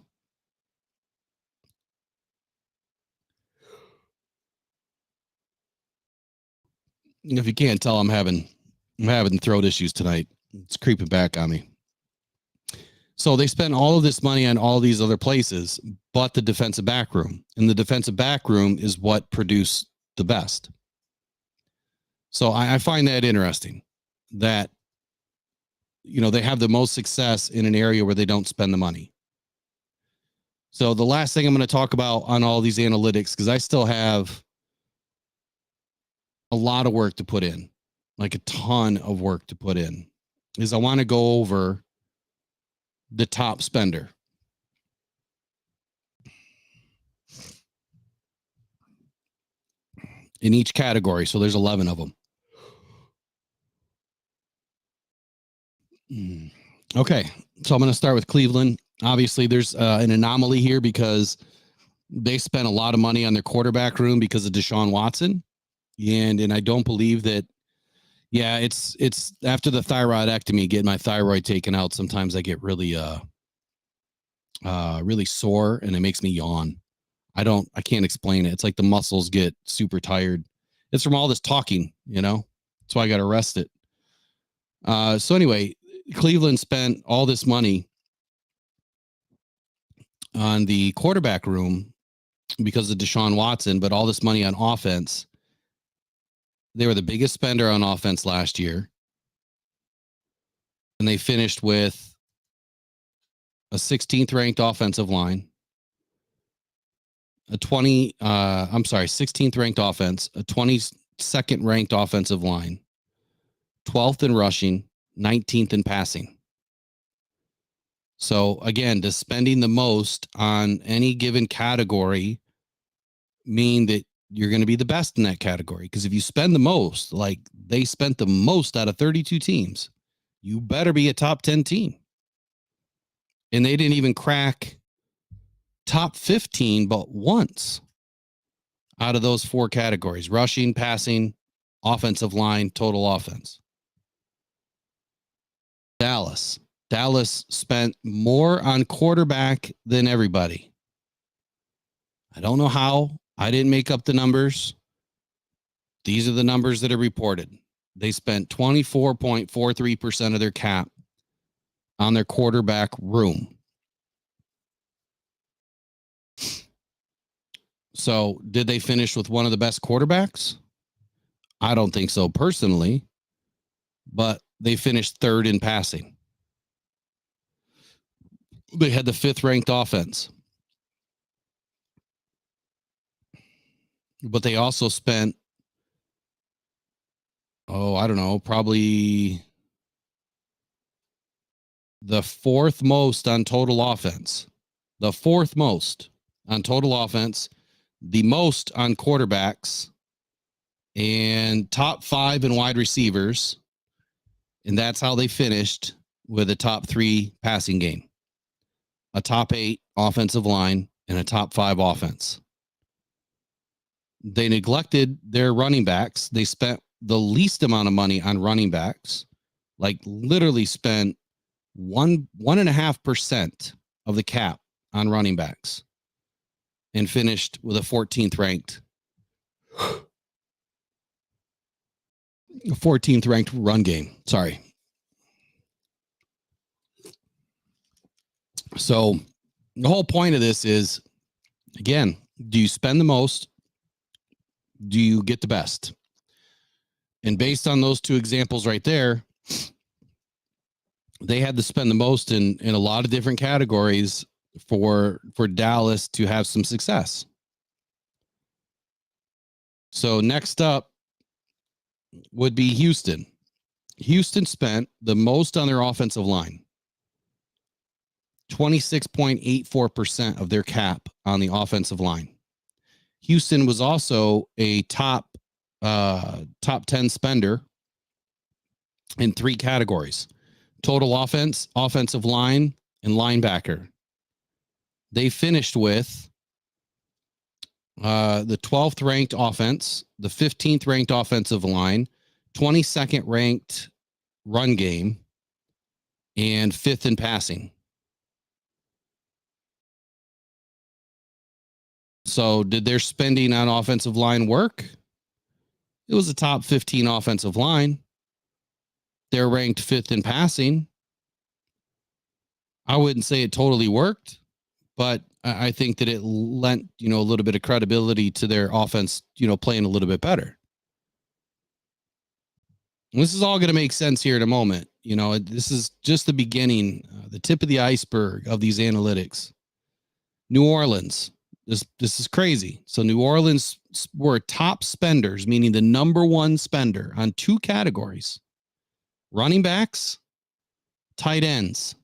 If you can't tell, I'm having throat issues tonight. It's creeping back on me. So they spent all of this money on all these other places, but the defensive back room. And the defensive back room is what produced the best. So I find that interesting that, they have the most success in an area where they don't spend the money. So the last thing I'm going to talk about on all these analytics, because I still have a lot of work to put in, like a ton of work to put in, is I want to go over the top spender. In each category. So there's 11 of them. Okay. So I'm going to start with Cleveland. Obviously, there's an anomaly here because they spent a lot of money on their quarterback room because of Deshaun Watson. And I don't believe that. Yeah, it's after the thyroidectomy, getting my thyroid taken out. Sometimes I get really really sore and it makes me yawn. I can't explain it. It's like the muscles get super tired. It's from all this talking, That's why I got to rest it. So anyway, Cleveland spent all this money on the quarterback room because of Deshaun Watson, but all this money on offense. They were the biggest spender on offense last year. And they finished with a 16th ranked offensive line, 16th ranked offense, a 22nd ranked offensive line, 12th in rushing, 19th in passing. So again, does spending the most on any given category mean that you're going to be the best in that category? Because if you spend the most, like they spent the most out of 32 teams, you better be a top 10 team. And they didn't even crack top 15 but once out of those four categories: rushing, passing, offensive line, total offense. Dallas spent more on quarterback than everybody. I don't know how. I didn't make up the numbers. These are the numbers that are reported. They spent 24.43% of their cap on their quarterback room. So did they finish with one of the best quarterbacks? I don't think so personally, but they finished third in passing. They had the 5th ranked offense. But they also spent, probably the 4th most on total offense. The 4th most on total offense, the most on quarterbacks, and top 5 in wide receivers. And that's how they finished with a top 3 passing game, a top 8 offensive line, and a top 5 offense. They neglected their running backs. They spent the least amount of money on running backs, like literally spent 1.5% of the cap on running backs, and finished with a 14th ranked run game. Sorry. So the whole point of this is, again, do you spend the most? Do you get the best? And based on those two examples right there, they had to spend the most in a lot of different categories for Dallas to have some success. So next up would be Houston. Houston spent the most on their offensive line, 26.84% of their cap on the offensive line. Houston was also a top 10 spender in 3 categories: total offense, offensive line, and linebacker. They finished with the 12th ranked offense, the 15th ranked offensive line, 22nd ranked run game, and 5th in passing. So did their spending on offensive line work? It was a top 15 offensive line. They're ranked 5th in passing. I wouldn't say it totally worked, but I think that it lent, a little bit of credibility to their offense, playing a little bit better. This is all going to make sense here in a moment. You know, this is just the beginning, the tip of the iceberg of these analytics. New Orleans. This is crazy. So New Orleans were top spenders, meaning the number one spender on two categories: running backs, tight ends.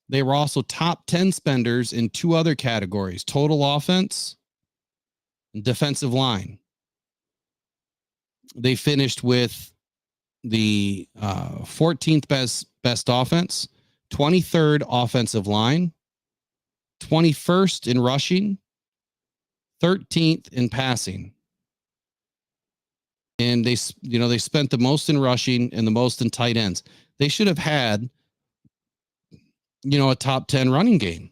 They were also top 10 spenders in two other categories: total offense and defensive line. They finished with the 14th best offense, 23rd offensive line, 21st in rushing, 13th in passing. And they spent the most in rushing and the most in tight ends. They should have had, a top 10 running game,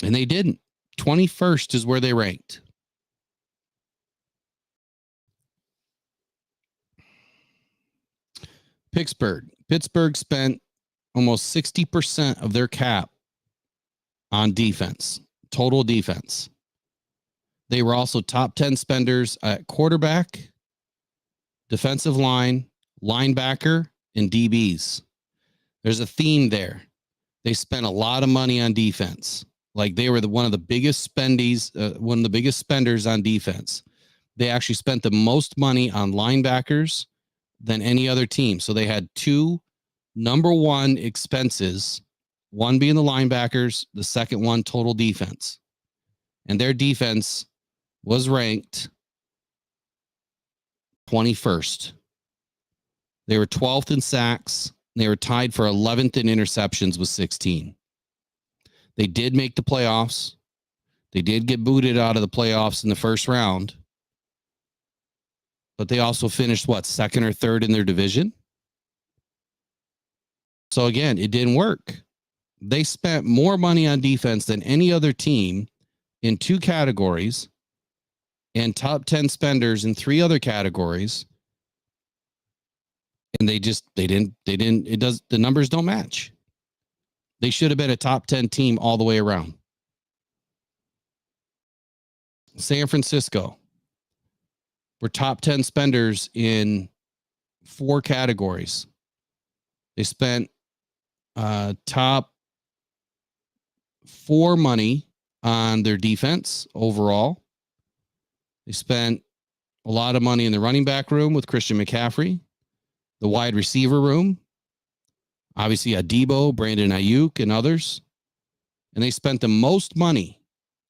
and they didn't. 21st is where they ranked. Pittsburgh spent almost 60% of their cap on defense, total defense. They were also top 10 spenders at quarterback, defensive line, linebacker, and DBs. There's a theme there. They spent a lot of money on defense. Like, they were one of the biggest spenders on defense. They actually spent the most money on linebackers than any other team. So they had two number one expenses, one being the linebackers, the second one total defense. And their defense was ranked 21st. They were 12th in sacks. They were tied for 11th in interceptions with 16. They did make the playoffs. They did get booted out of the playoffs in the first round. But they also finished, second or third in their division? So again, it didn't work. They spent more money on defense than any other team in two categories, and top 10 spenders in three other categories. And the numbers don't match. They should have been a top 10 team all the way around. San Francisco were top 10 spenders in four categories. They spent top 4 money on their defense overall. They spent a lot of money in the running back room with Christian McCaffrey, the wide receiver room, obviously Adebo, Brandon Ayuk, and others. And they spent the most money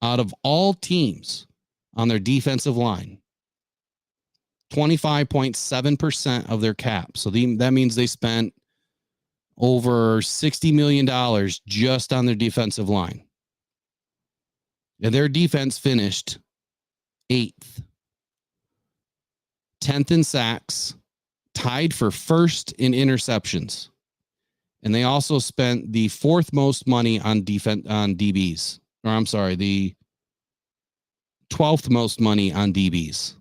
out of all teams on their defensive line. 25.7% of their cap. So that means they spent over $60 million just on their defensive line. And their defense finished 8th, 10th in sacks, tied for first in interceptions. And they also spent the 4th most money on DBs. Or I'm sorry, the 12th most money on DBs.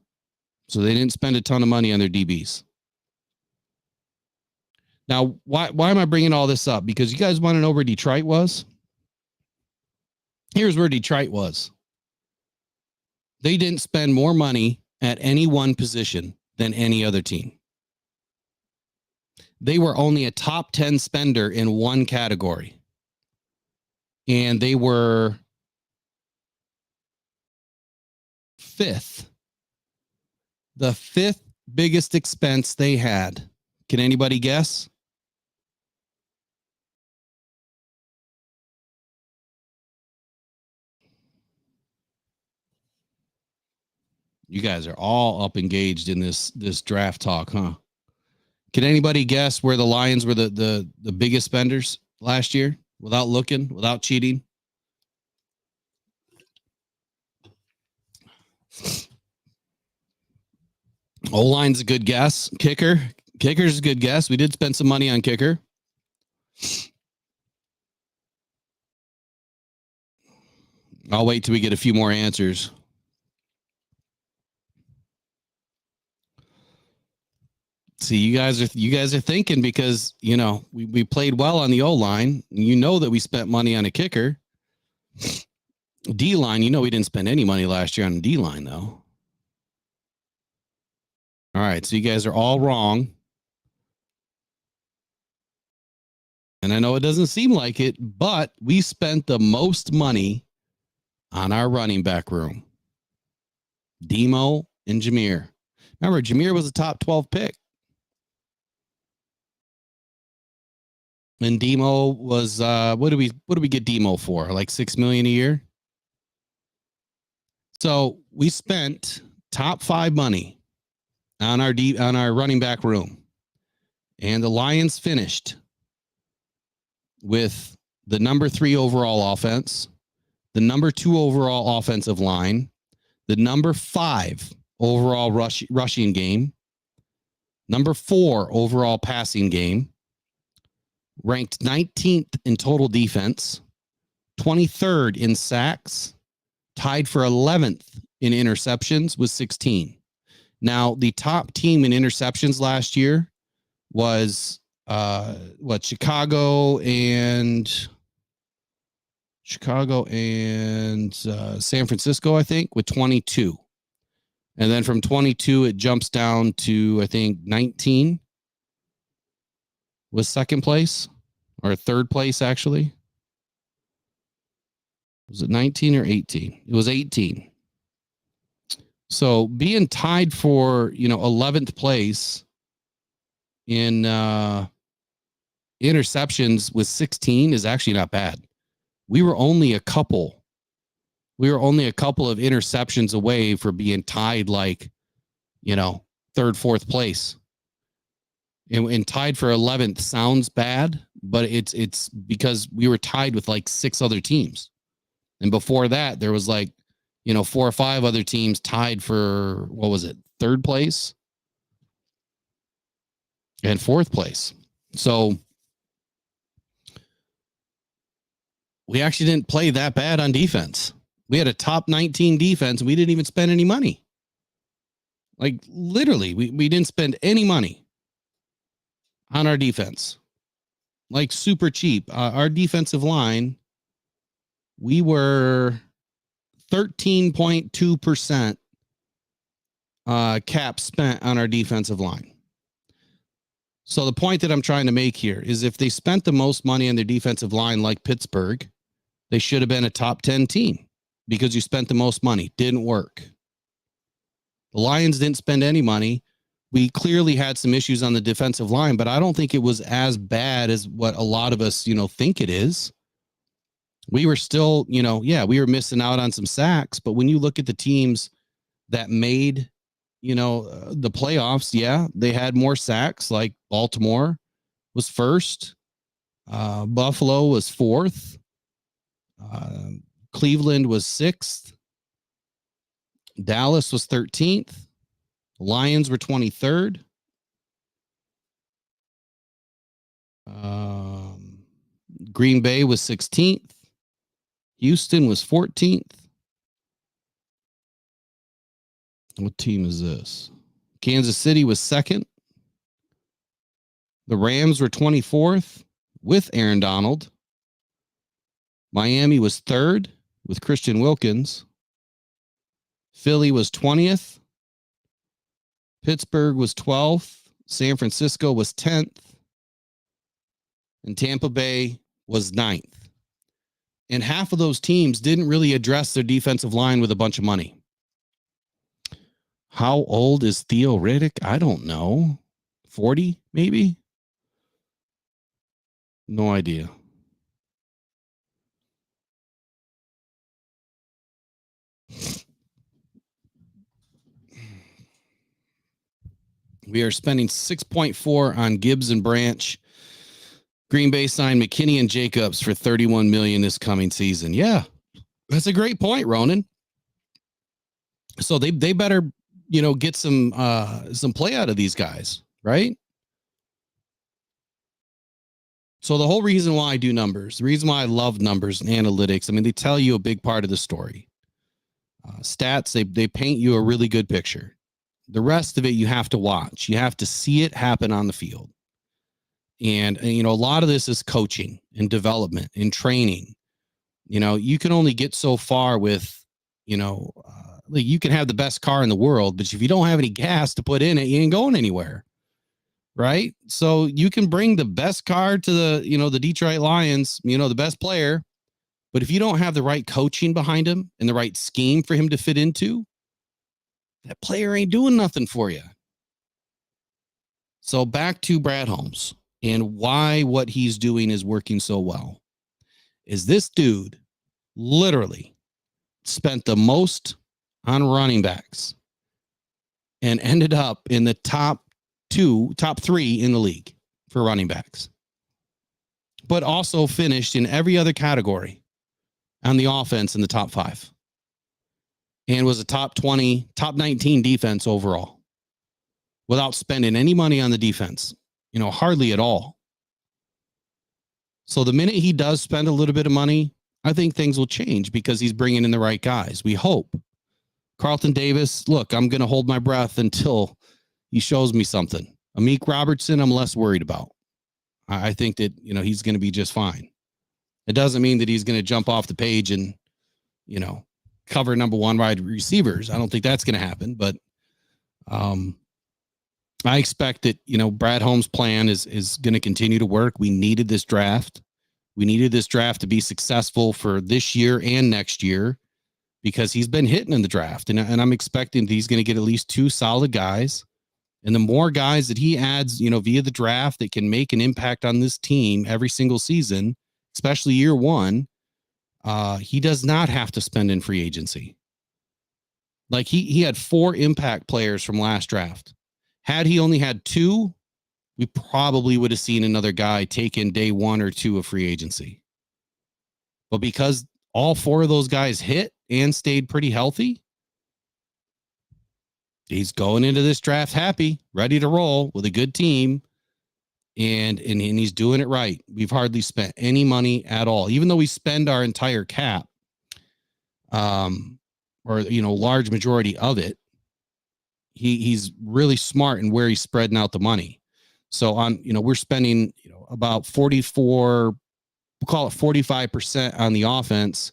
So they didn't spend a ton of money on their DBs. Now, why am I bringing all this up? Because you guys want to know where Detroit was? Here's where Detroit was. They didn't spend more money at any one position than any other team. They were only a top 10 spender in one category. And they were 5th. The 5th biggest expense they had. Can anybody guess? You guys are all up engaged in this draft talk, huh? Can anybody guess where the Lions were the biggest spenders last year without looking, without cheating? O-line's a good guess. Kicker's a good guess. We did spend some money on kicker. I'll wait till we get a few more answers. See, you guys are thinking, because we played well on the O-line. That we spent money on a kicker. D-line, we didn't spend any money last year on the D-line, though. All right, so you guys are all wrong. And I know it doesn't seem like it, but we spent the most money on our running back room. Demo and Jameer. Remember, Jameer was a top 12 pick. And Demo was what do we get Demo for? Like $6 million a year? So we spent top 5 money on our running back room. And the Lions finished with the number 3 overall offense, the number 2 overall offensive line, the number 5 overall rushing game, number 4 overall passing game, ranked 19th in total defense, 23rd in sacks, tied for 11th in interceptions with 16. Now, the top team in interceptions last year was Chicago and San Francisco, I think, with 22. And then from 22, it jumps down to, I think, 19 was second place, or third place, actually. Was it 19 or 18? It was 18. So being tied for, 11th place in interceptions with 16 is actually not bad. We were only a couple of interceptions away for being tied, like, third, fourth place. And tied for 11th sounds bad, but it's because we were tied with like 6 other teams. And before that, there was like, 4 or 5 other teams tied for, what was it, third place and fourth place. So we actually didn't play that bad on defense. We had a top 19 defense. And we didn't even spend any money. Like literally, we didn't spend any money on our defense. Like super cheap. Our defensive line, we were 13.2% cap spent on our defensive line. So the point that I'm trying to make here is if they spent the most money on their defensive line like Pittsburgh, they should have been a top 10 team because you spent the most money. Didn't work. The Lions didn't spend any money. We clearly had some issues on the defensive line, but I don't think it was as bad as what a lot of us, think it is. We were still, we were missing out on some sacks, but when you look at the teams that made, the playoffs, they had more sacks. Like Baltimore was first. Buffalo was fourth. Cleveland was sixth. Dallas was 13th. Lions were 23rd. Green Bay was 16th. Houston was 14th. What team is this? Kansas City was second. The Rams were 24th with Aaron Donald. Miami was third with Christian Wilkins. Philly was 20th. Pittsburgh was 12th. San Francisco was 10th. And Tampa Bay was 9th. And half of those teams didn't really address their defensive line with a bunch of money. How old is Theo Riddick? I don't know. 40, maybe? No idea. We are spending 6.4 on Gibbs and Branch. Green Bay signed McKinney and Jacobs for $31 million this coming season. Yeah, that's a great point, Ronan. So they better, get some play out of these guys, right? So the whole reason why I do numbers, the reason why I love numbers and analytics, I mean, they tell you a big part of the story. Stats, they paint you a really good picture. The rest of it, you have to watch. You have to see it happen on the field. And a lot of this is coaching and development and training. You can only get so far with, like you can have the best car in the world, but if you don't have any gas to put in it, you ain't going anywhere. right? So you can bring the best card to the Detroit Lions, the best player, but if you don't have the right coaching behind him and the right scheme for him to fit into, that player ain't doing nothing for you. So back to Brad Holmes and why what he's doing is working so well is this dude literally spent the most on running backs and ended up in the top 3 in the league for running backs, but also finished in every other category on the offense in the top 5 and was a top 20, top 19 defense overall without spending any money on the defense, hardly at all. So the minute he does spend a little bit of money, I think things will change because he's bringing in the right guys. We hope. Carlton Davis, look, I'm going to hold my breath until he shows me something. Amik Robertson, I'm less worried about. I think that, he's going to be just fine. It doesn't mean that he's going to jump off the page and, cover number 1 wide receivers. I don't think that's going to happen, but I expect that, Brad Holmes' plan is going to continue to work. We needed this draft. We needed this draft to be successful for this year and next year because he's been hitting in the draft. And I'm expecting that he's going to get at least 2 solid guys. And the more guys that he adds, via the draft that can make an impact on this team every single season, especially year 1, he does not have to spend in free agency. Like he had 4 impact players from last draft. Had he only had 2, we probably would have seen another guy take in day 1 or 2 of free agency. But because all 4 of those guys hit and stayed pretty healthy, he's going into this draft happy, ready to roll with a good team. And he's doing it right. We've hardly spent any money at all, even though we spend our entire cap, or large majority of it. He's really smart in where he's spreading out the money. So we're spending about 44, we'll call it 45% on the offense,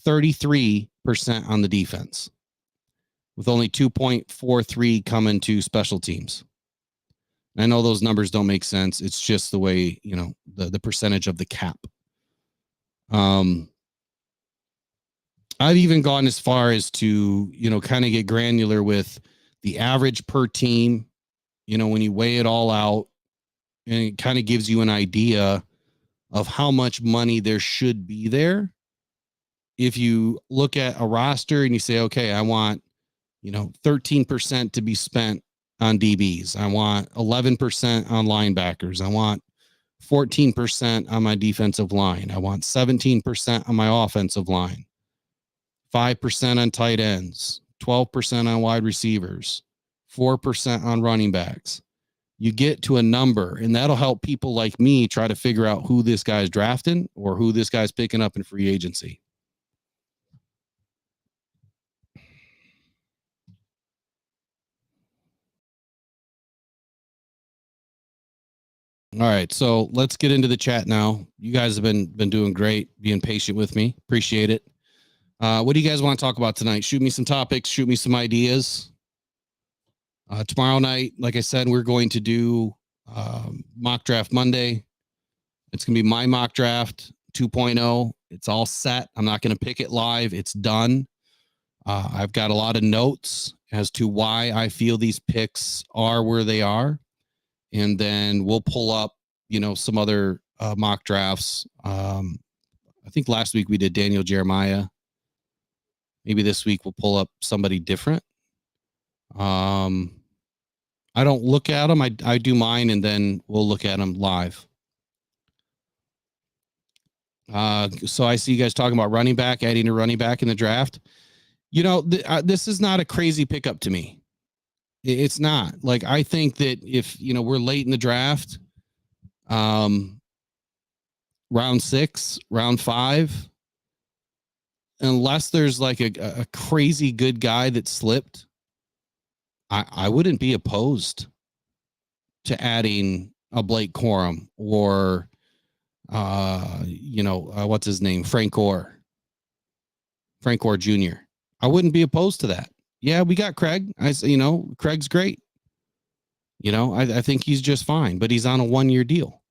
33% on the defense, with only 2.43 coming to special teams. I know those numbers don't make sense. It's just the way, the percentage of the cap. I've even gone as far as to, kind of get granular with the average per team, when you weigh it all out, and it kind of gives you an idea of how much money there should be there. If you look at a roster and you say, okay, I want, 13% to be spent on DBs. I want 11% on linebackers. I want 14% on my defensive line. I want 17% on my offensive line, 5% on tight ends, 12% on wide receivers, 4% on running backs. You get to a number, and that'll help people like me try to figure out who this guy's drafting or who this guy's picking up in free agency. All right, so let's get into the chat now. You guys have been doing great, being patient with me. Appreciate it. What do you guys want to talk about tonight? Shoot me some topics. Shoot me some ideas. Tomorrow night, like I said, we're going to do mock draft Monday. It's going to be my mock draft 2.0. It's all set. I'm not going to pick it live. It's done. I've got a lot of notes as to why I feel these picks are where they are. And then we'll pull up, some other mock drafts. I think last week we did Daniel Jeremiah. Maybe this week we'll pull up somebody different. I don't look at them. I do mine, and then we'll look at them live. So I see you guys talking about running back, adding a running back in the draft. This is not a crazy pickup to me. It's not. Like, I think that if, we're late in the draft, round 6, round 5, unless there's like a crazy good guy that slipped, I wouldn't be opposed to adding a Blake Corum or, what's his name? Frank Gore Jr. I wouldn't be opposed to that. Yeah, we got Craig. Craig's great. I think he's just fine, but he's on a 1-year deal.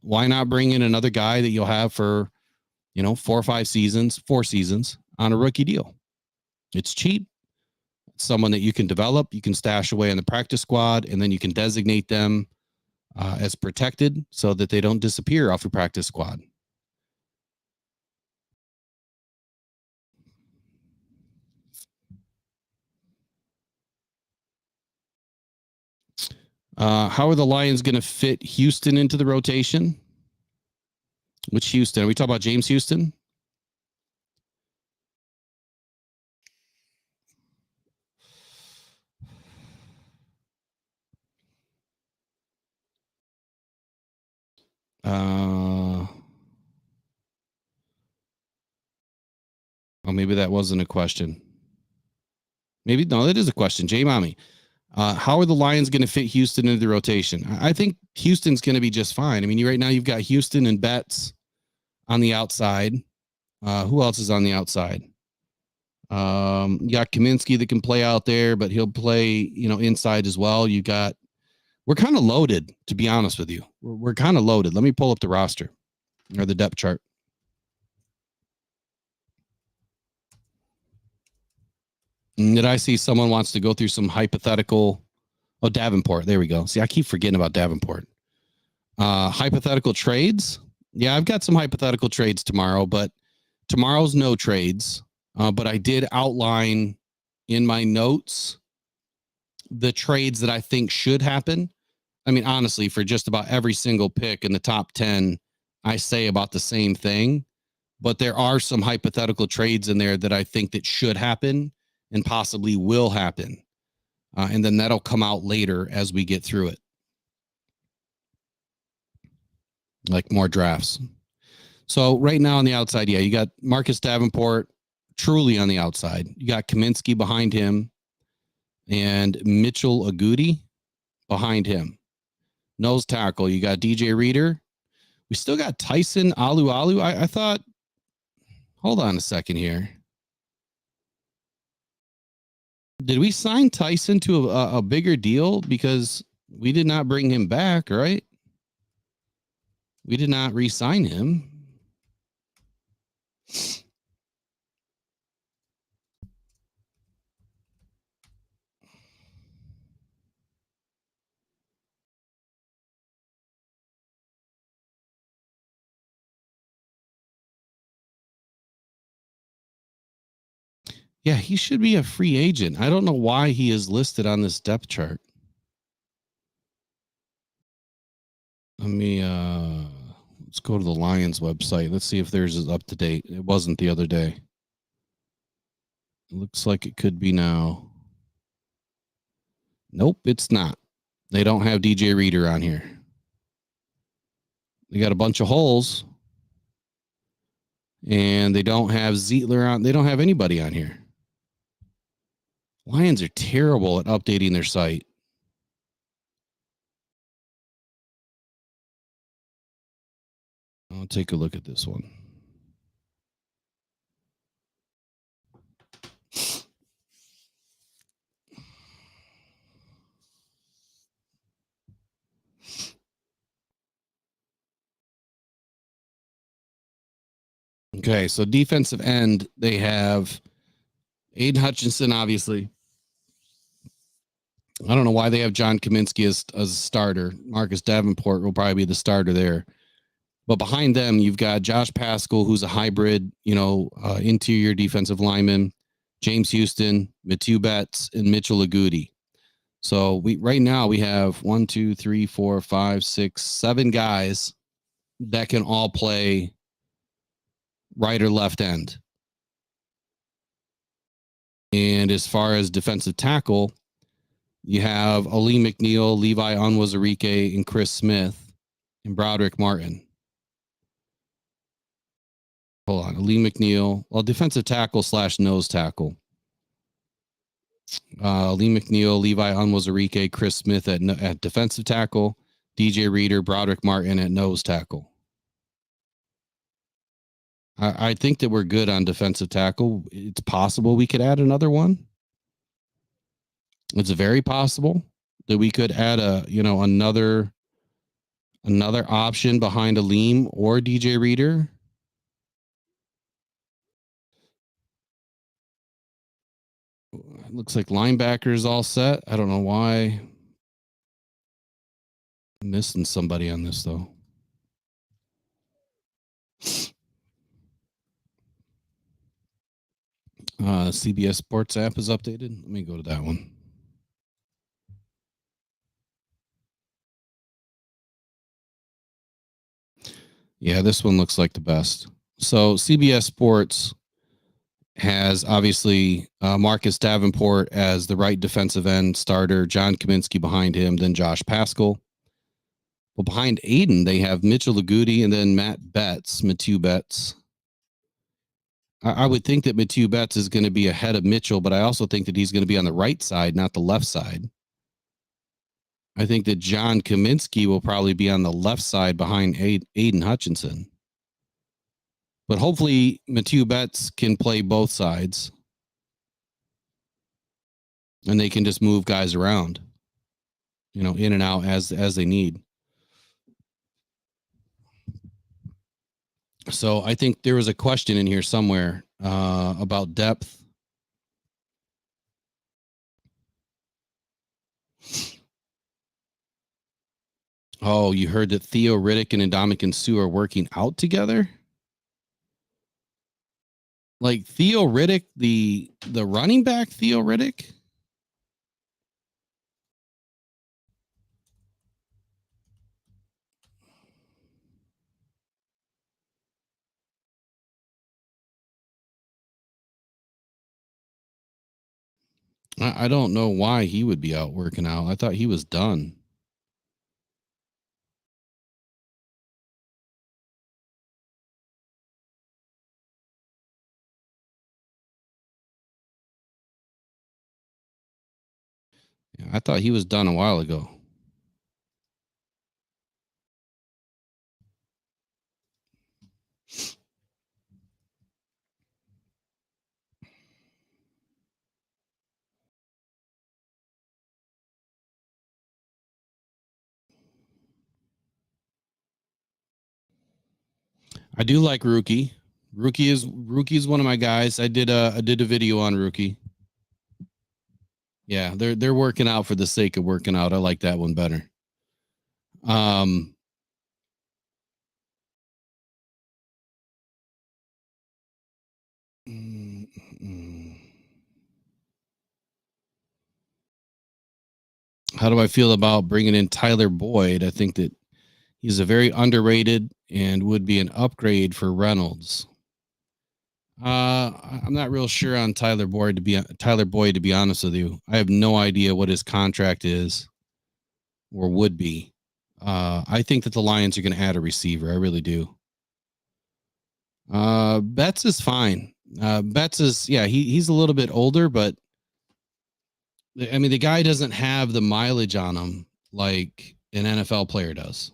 Why not bring in another guy that you'll have for, 4 or 5 seasons, 4 seasons on a rookie deal? It's cheap. It's someone that you can develop, you can stash away in the practice squad, and then you can designate them as protected so that they don't disappear off your practice squad. How are the Lions going to fit Houston into the rotation? Which Houston? Are we talking about James Houston? Maybe that wasn't a question. Maybe, no, that is a question. J Mommy, how are the Lions going to fit Houston into the rotation? I think Houston's going to be just fine. I mean, right now you've got Houston and Betts on the outside. Who else is on the outside? You got Kaminsky that can play out there, but he'll play, inside as well. We're kind of loaded, to be honest with you. We're kind of loaded. Let me pull up the roster or the depth chart. And did I see someone wants to go through some hypothetical? Oh, Davenport. There we go. See, I keep forgetting about Davenport. Hypothetical trades. Yeah, I've got some hypothetical trades tomorrow, but tomorrow's no trades. But I did outline in my notes the trades that I think should happen. I mean, honestly, for just about every single pick in the top 10, I say about the same thing. But there are some hypothetical trades in there that I think that should happen and possibly will happen. And then that'll come out later as we get through it. Like more drafts. So right now on the outside, yeah, you got Marcus Davenport truly on the outside. You got Kaminsky behind him and Mitchell Agudi behind him. Nose tackle, you got DJ Reader. We still got Tyson Alu. I thought, hold on a second here. Did we sign Tyson to a bigger deal? Because we did not bring him back, right? We did not re-sign him. Yeah, he should be a free agent. I don't know why he is listed on this depth chart. Let me let's go to the Lions website. Let's see if theirs is up to date. It wasn't the other day. It looks like it could be now. Nope, it's not. They don't have DJ Reader on here. They got a bunch of holes. And they don't have Zietler on. They don't have anybody on here. Lions are terrible at updating their site. I'll take a look at this one. Okay, so defensive end, they have Aiden Hutchinson, obviously. I don't know why they have John Kaminsky as a starter. Marcus Davenport will probably be the starter there. But behind them, you've got Josh Pascal, who's a hybrid, interior defensive lineman, James Houston, Matthew Betts, and Mitchell Agudi. So right now we have 1, 2, 3, 4, 5, 6, 7 guys that can all play right or left end. And as far as defensive tackle, you have Ali McNeil, Levi Onwuzurike, and Chris Smith, and Broderick Martin. Hold on, Ali McNeil. Well, defensive tackle / nose tackle. Ali McNeil, Levi Onwuzurike, Chris Smith at defensive tackle, DJ Reader, Broderick Martin at nose tackle. I think that we're good on defensive tackle. It's possible we could add another one. It's very possible. that we could add another option behind Aleem or DJ Reader? Looks like linebackers all set. I don't know why. I'm missing somebody on this though. CBS Sports app is updated. Let me go to that one. Yeah, this one looks like the best. So CBS Sports has obviously Marcus Davenport as the right defensive end starter, John Kaminsky behind him, then Josh Paschal. Well, behind Aiden, they have Mitchell Lagudi and then Matthew Betts. I would think that Matthew Betts is going to be ahead of Mitchell, but I also think that he's going to be on the right side, not the left side. I think that John Kaminsky will probably be on the left side behind Aiden Hutchinson. But hopefully Matthew Betts can play both sides. And they can just move guys around, in and out as they need. So I think there was a question in here somewhere about depth. Oh, you heard that Theo Riddick and Ndamukong Suh are working out together? Like Theo Riddick, the running back Theo Riddick? I don't know why he would be out working out. I thought he was done. Yeah, I thought he was done a while ago. I do like Rookie. Rookie is one of my guys. I did a video on Rookie. Yeah, they're working out for the sake of working out. I like that one better. How do I feel about bringing in Tyler Boyd? I think that he's a very underrated and would be an upgrade for Reynolds. I'm not real sure on Tyler Boyd to be honest with you. I have no idea what his contract is or would be. I think that the Lions are going to add a receiver. I really do. Betts is fine. Betts is he's a little bit older, but I mean the guy doesn't have the mileage on him like an NFL player does.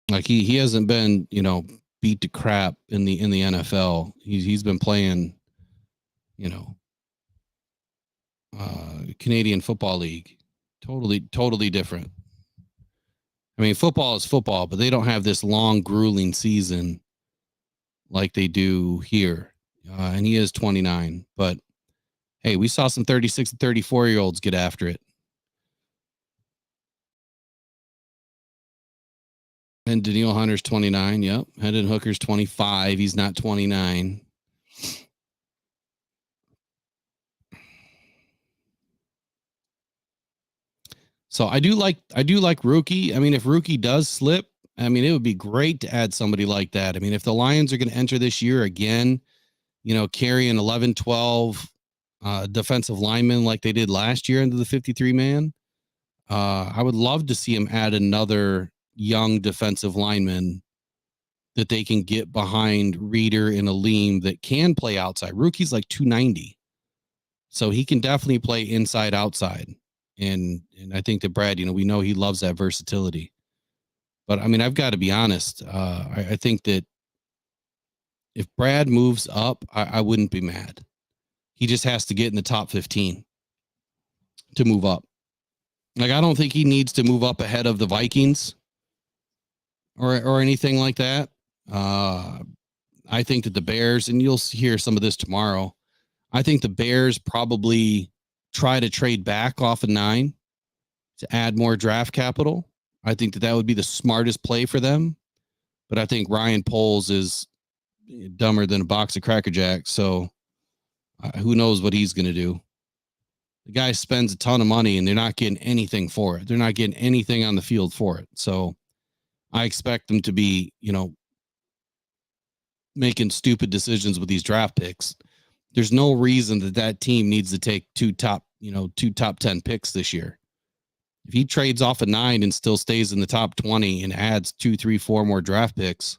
Like he hasn't been, beat to crap in the NFL. He's been playing, Canadian Football League. Totally different. I mean, football is football, but they don't have this long, grueling season like they do here. And he is 29. But hey, we saw some 36 and 34-year-olds get after it. And Danielle Hunter's 29. Yep. Hendon Hooker's 25. He's not 29. So I do like Rookie. I mean, if Rookie does slip, I mean, it would be great to add somebody like that. I mean, if the Lions are going to enter this year again, carrying 11, 12 defensive linemen like they did last year into the 53 man, I would love to see him add another young defensive lineman that they can get behind Reader and Aleem that can play outside. Rookie's like 290. So he can definitely play inside, outside. And I think that Brad, we know he loves that versatility. But I mean, I've got to be honest. I think that If Brad moves up, I wouldn't be mad. He just has to get in the top 15 to move up. Like, I don't think he needs to move up ahead of the Vikings or anything like that. I think that the Bears, and you'll hear some of this tomorrow, I think the Bears probably try to trade back off of 9 to add more draft capital. I think that would be the smartest play for them. But I think Ryan Poles is dumber than a box of Cracker Jacks. So who knows what he's going to do. The guy spends a ton of money and they're not getting anything for it. They're not getting anything on the field for it. So I expect them to be, making stupid decisions with these draft picks. There's no reason that team needs to take two top 10 picks this year. If he trades off a 9 and still stays in the top 20 and adds 2, 3, 4 more draft picks,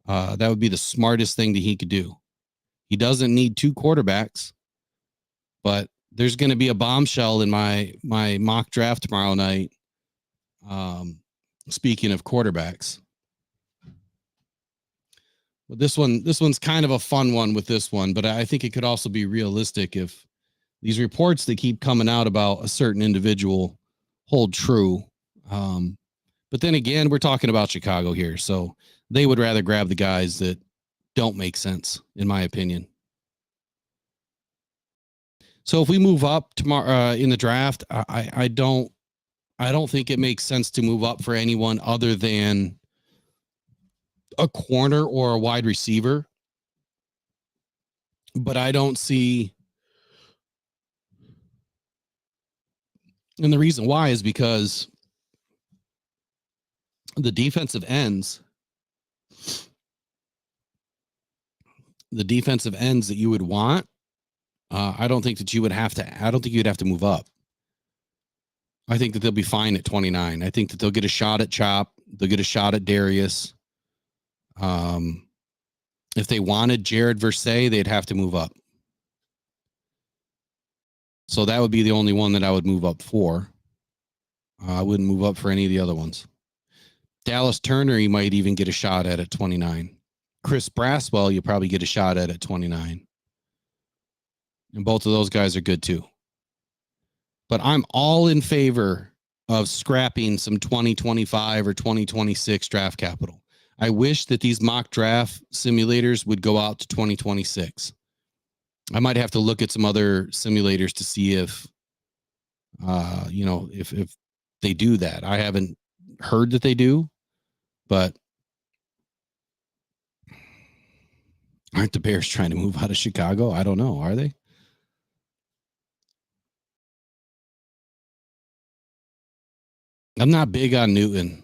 that would be the smartest thing that he could do. He doesn't need 2 quarterbacks, but there's going to be a bombshell in my mock draft tomorrow night. Speaking of quarterbacks, well, this one's kind of a fun one with this one, but I think it could also be realistic if these reports that keep coming out about a certain individual hold true. But then again, we're talking about Chicago here, so they would rather grab the guys that don't make sense, in my opinion. So if we move up tomorrow in the draft, I don't think it makes sense to move up for anyone other than a corner or a wide receiver. But I don't see, and the reason why is because the defensive ends that you would want, I don't think that you would have to. I don't think you'd have to move up. I think that they'll be fine at 29. I think that they'll get a shot at Chop. They'll get a shot at Darius. If they wanted Jared Versay, they'd have to move up. So that would be the only one that I would move up for. I wouldn't move up for any of the other ones. Dallas Turner, you might even get a shot at 29. Chris Braswell, you probably get a shot at 29. And both of those guys are good too. But I'm all in favor of scrapping some 2025 or 2026 draft capital. I wish that these mock draft simulators would go out to 2026. I might have to look at some other simulators to see if they do that. I haven't heard that they do, but aren't the Bears trying to move out of Chicago? I don't know. Are they? I'm not big on Newton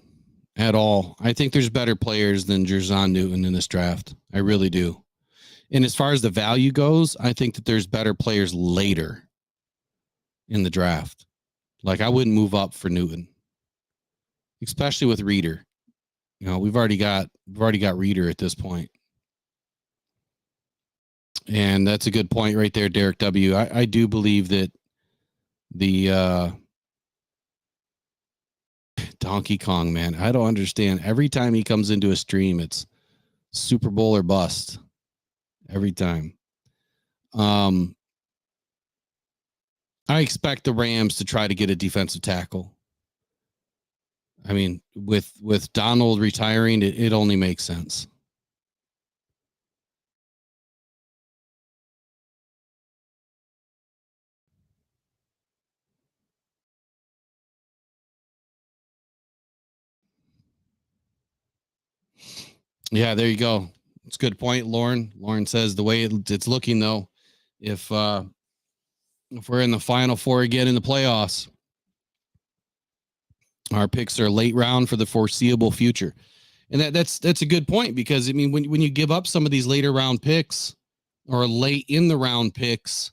at all. I think there's better players than Jerzon Newton in this draft. I really do. And as far as the value goes, I think that there's better players later in the draft. Like, I wouldn't move up for Newton, especially with Reader. We've already got Reader at this point. And that's a good point right there, Derek W. I do believe that the Donkey Kong, man, I don't understand. Every time he comes into a stream, it's Super Bowl or bust. Every time. I expect the Rams to try to get a defensive tackle. I mean, with Donald retiring, it only makes sense. Yeah, there you go. It's a good point, Lauren. Lauren says the way it's looking, though, if we're in the Final Four again in the playoffs, our picks are late round for the foreseeable future. And that's a good point, because, I mean, when you give up some of these later round picks or late in the round picks,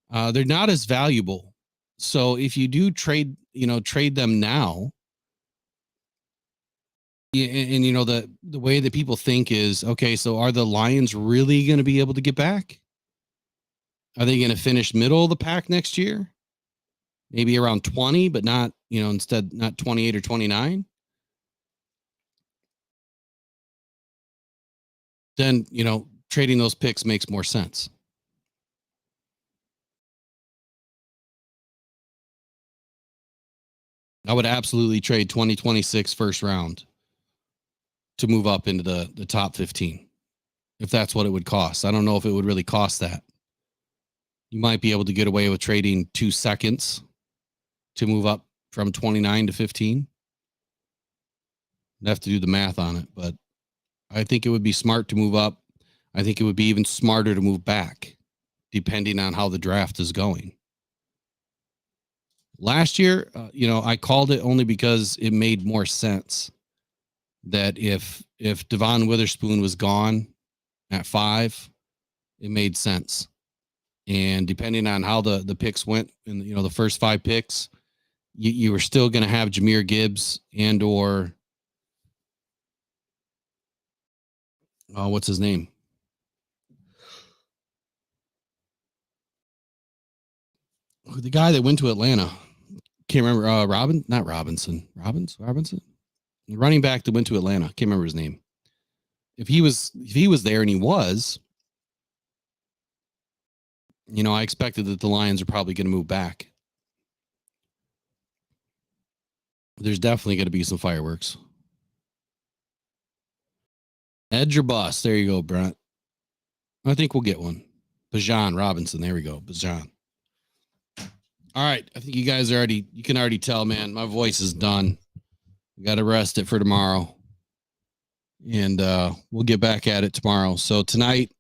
they're not as valuable. So if you do trade them now, and the way that people think is, okay, so are the Lions really going to be able to get back? Are they going to finish middle of the pack next year? Maybe around 20, but not, instead not 28 or 29. Then trading those picks makes more sense. I would absolutely trade 2026 first round to move up into the top 15 if that's what it would cost. I don't know if it would really cost that. You might be able to get away with trading 2 seconds to move up from 29 to 15. I'd have to do the math on it, but I think it would be smart to move up. I think it would be even smarter to move back, depending on how the draft is going. Last year, I called it only because it made more sense that if Devon Witherspoon was gone at 5, it made sense. And depending on how the picks went in, the first 5 picks, you were still going to have Jahmyr Gibbs and or what's his name? The guy that went to Atlanta. Can't remember. Robinson. The running back that went to Atlanta. Can't remember his name. If he was there, and he was, I expected that the Lions are probably going to move back. There's definitely going to be some fireworks. Edge or bust. There you go, Brent. I think we'll get one. Bijan Robinson. There we go. Bijan. All right. I think you guys you can already tell, man, my voice is done. Got to rest it for tomorrow. And we'll get back at it tomorrow. So tonight,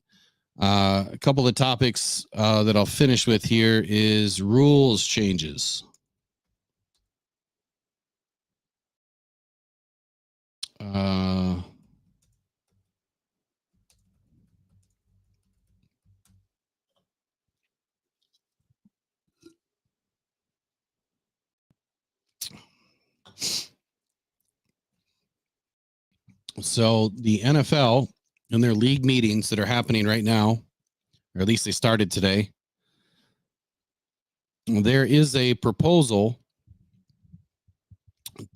a couple of topics that I'll finish with here is rules changes. So the NFL and their league meetings that are happening right now, or at least they started today, there is a proposal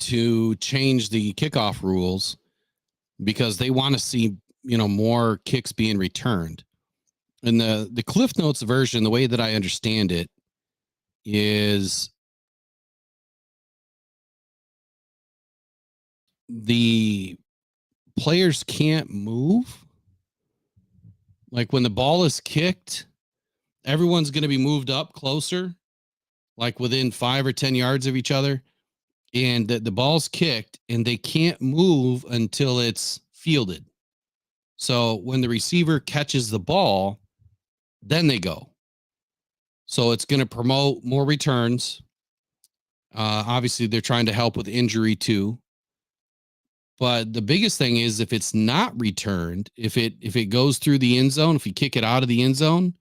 to change the kickoff rules because they want to see, more kicks being returned. And the Cliff Notes version, the way that I understand it, is the players can't move. Like when the ball is kicked, everyone's going to be moved up closer, like within 5 or 10 yards of each other. And the ball's kicked and they can't move until it's fielded. So when the receiver catches the ball, then they go. So it's going to promote more returns. Obviously, they're trying to help with injury too. But the biggest thing is if it's not returned, if it goes through the end zone, if you kick it out of the end zone,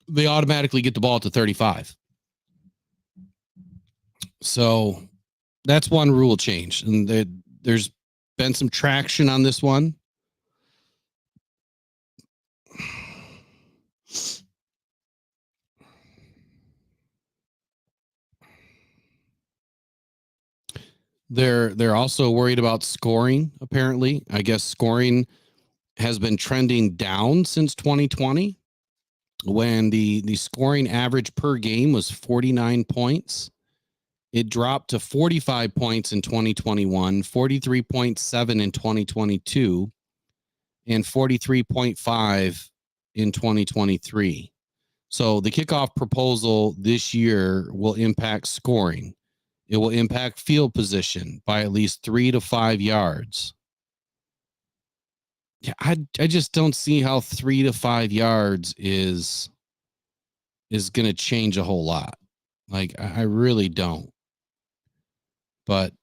they automatically get the ball at the 35. So that's one rule change. And there's been some traction on this one. They're also worried about scoring, apparently. I guess scoring has been trending down since 2020 when the scoring average per game was 49 points. It dropped to 45 points in 2021, 43.7 in 2022, and 43.5 in 2023. So the kickoff proposal this year will impact scoring. It will impact field position by at least 3 to 5 yards. Yeah, I just don't see how 3 to 5 yards is going to change a whole lot. Like I really don't. But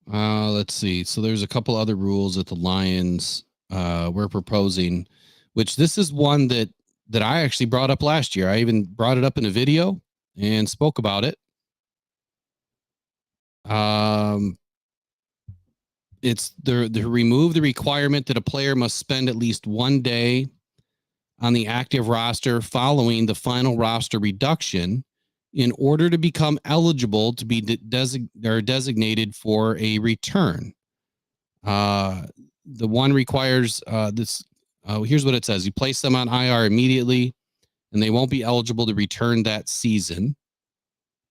let's see. So there's a couple other rules that the Lions were proposing, which this is one that I actually brought up last year. I even brought it up in a video and spoke about it. It's the remove the requirement that a player must spend at least one day on the active roster following the final roster reduction in order to become eligible to be designated for a return. The one requires this. Here's what it says. You place them on IR immediately, and they won't be eligible to return that season.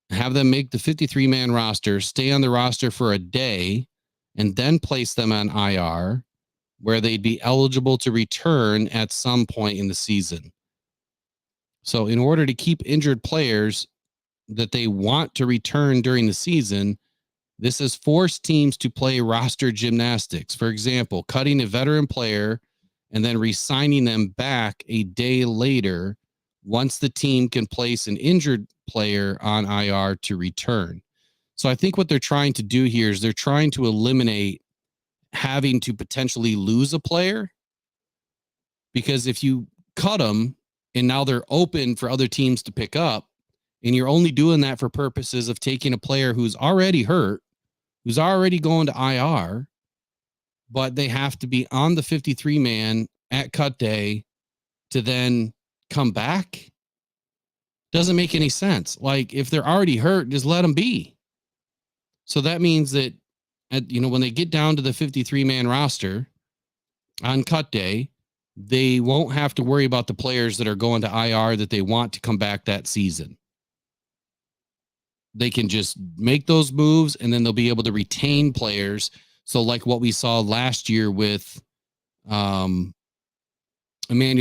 Have them make the 53-man roster, stay on the roster for a day, and then place them on IR, where they'd be eligible to return at some point in the season. So in order to keep injured players that they want to return during the season, this has forced teams to play roster gymnastics. For example, cutting a veteran player and then re-signing them back a day later once the team can place an injured player on IR to return. So I think what they're trying to do here is they're trying to eliminate having to potentially lose a player, because if you cut them and now they're open for other teams to pick up, and you're only doing that for purposes of taking a player who's already hurt, who's already going to IR, but they have to be on the 53-man at cut day to then come back, doesn't make any sense. Like, if they're already hurt, just let them be. So that means that, when they get down to the 53-man roster on cut day, they won't have to worry about the players that are going to IR that they want to come back that season. They can just make those moves, and then they'll be able to retain players. So like what we saw last year with Emmanuel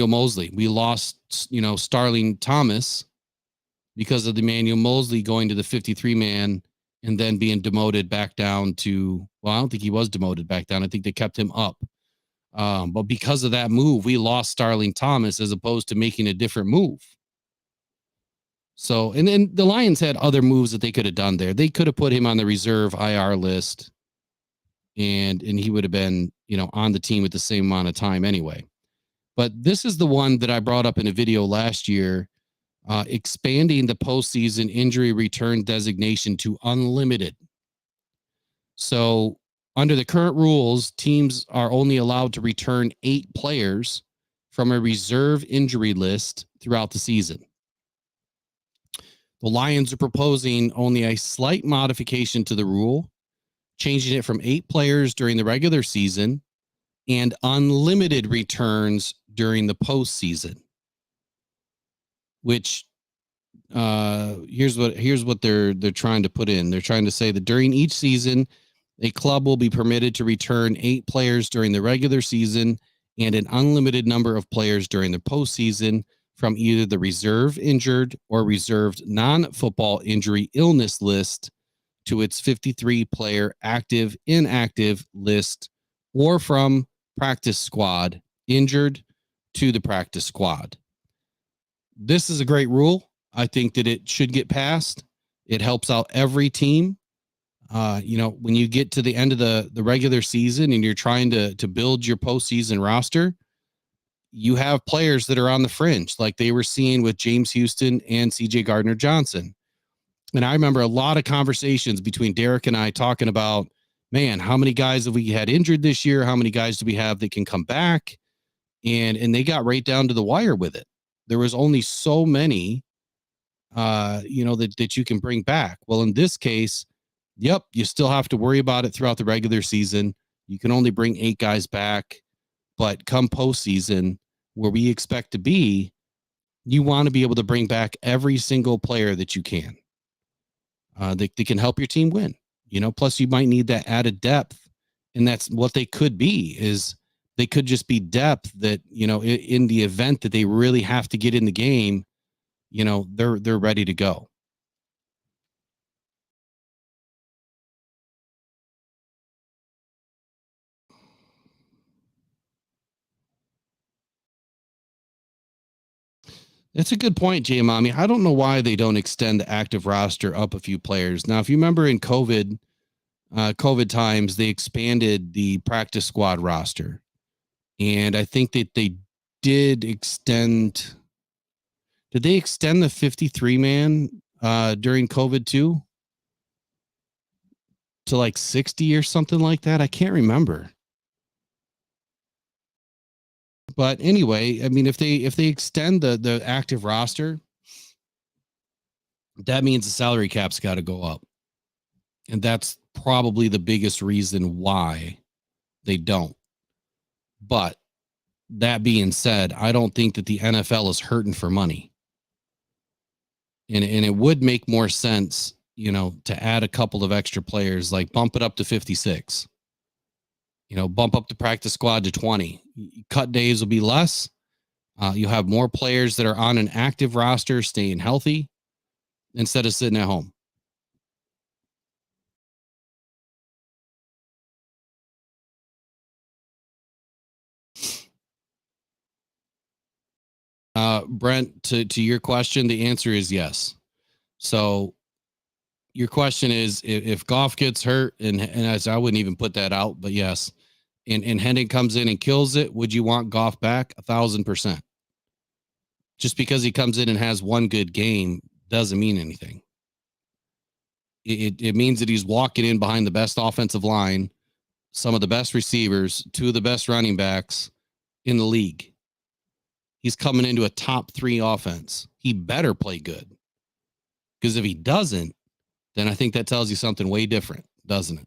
Mosley, we lost, Starling Thomas because of the Emmanuel Mosley going to the 53-man and then being demoted back down to, well, I don't think he was demoted back down. I think they kept him up. But because of that move, we lost Starling Thomas as opposed to making a different move. So, and then the Lions had other moves that they could have done there. They could have put him on the reserve IR list, and he would have been, on the team at the same amount of time anyway. But this is the one that I brought up in a video last year, expanding the postseason injury return designation to unlimited. So under the current rules, teams are only allowed to return 8 players from a reserve injury list throughout the season. The Lions are proposing only a slight modification to the rule, changing it from 8 players during the regular season and unlimited returns during the postseason. Which here's what they're trying to put in. They're trying to say that during each season, a club will be permitted to return 8 players during the regular season and an unlimited number of players during the postseason from either the reserve injured or reserved non-football injury illness list to its 53-player active inactive list, or from practice squad injured to the practice squad. This is a great rule. I think that it should get passed. It helps out every team. When you get to the end of the regular season and you're trying to build your postseason roster, you have players that are on the fringe, like they were seeing with James Houston and CJ Gardner-Johnson. And I remember a lot of conversations between Derek and I talking about, man, how many guys have we had injured this year? How many guys do we have that can come back? And they got right down to the wire with it. There was only so many, that you can bring back. Well, in this case, yep, you still have to worry about it throughout the regular season. You can only bring 8 guys back, but come postseason, where we expect to be, you want to be able to bring back every single player that you can. That can help your team win. Plus you might need that added depth, and that's what they could be. Is they could just be depth that, in the event that they really have to get in the game, they're ready to go. That's a good point, Jay Mommy. I don't know why they don't extend the active roster up a few players. Now, if you remember in COVID times, they expanded the practice squad roster. And I think that they did extend. Did they extend the 53-man during COVID too? To like 60 or something like that? I can't remember. But anyway, I mean, if they extend the active roster, that means the salary cap's got to go up. And that's probably the biggest reason why they don't. But that being said, I don't think that the NFL is hurting for money. And it would make more sense, to add a couple of extra players, like bump it up to 56. Bump up the practice squad to 20. Cut days will be less. You'll have more players that are on an active roster staying healthy instead of sitting at home. Brent, to your question, the answer is yes. So your question is if Goff gets hurt, and as I wouldn't even put that out, but yes, and Hendon comes in and kills it, would you want Goff back? 1,000%. Just because he comes in and has one good game doesn't mean anything. It means that he's walking in behind the best offensive line, some of the best receivers, two of the best running backs in the league. He's coming into a top 3 offense. He better play good. Because if he doesn't, then I think that tells you something way different, doesn't it?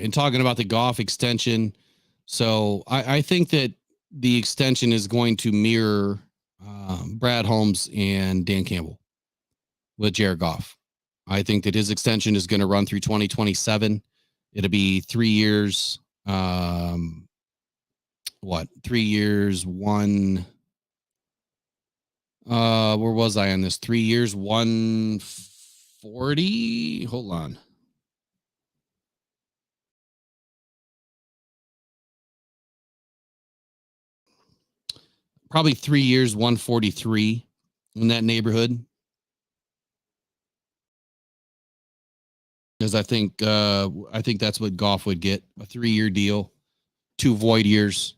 In talking about the Goff extension, so I think that the extension is going to mirror Brad Holmes and Dan Campbell with Jared Goff. I think that his extension is going to run through 2027. It'll be 3 years. 3 years, one. Where was I on this? 3 years, 140. Hold on. Probably 3 years, 143 in that neighborhood. Because I think that's what Goff would get, a 3-year deal, 2 void years,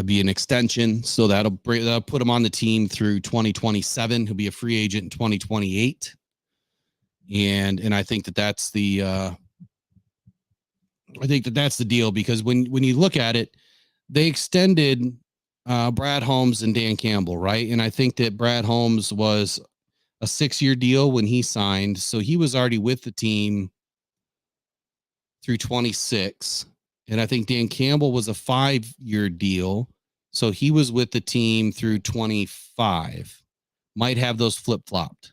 be an extension. So that'll put him on the team through 2027. He'll be a free agent in 2028. And I think that's the deal, because when you look at it, they extended Brad Holmes and Dan Campbell, right? And I think that Brad Holmes was a 6-year deal when he signed. So he was already with the team through 26. And I think Dan Campbell was a 5-year deal. So he was with the team through 25. Might have those flip-flopped.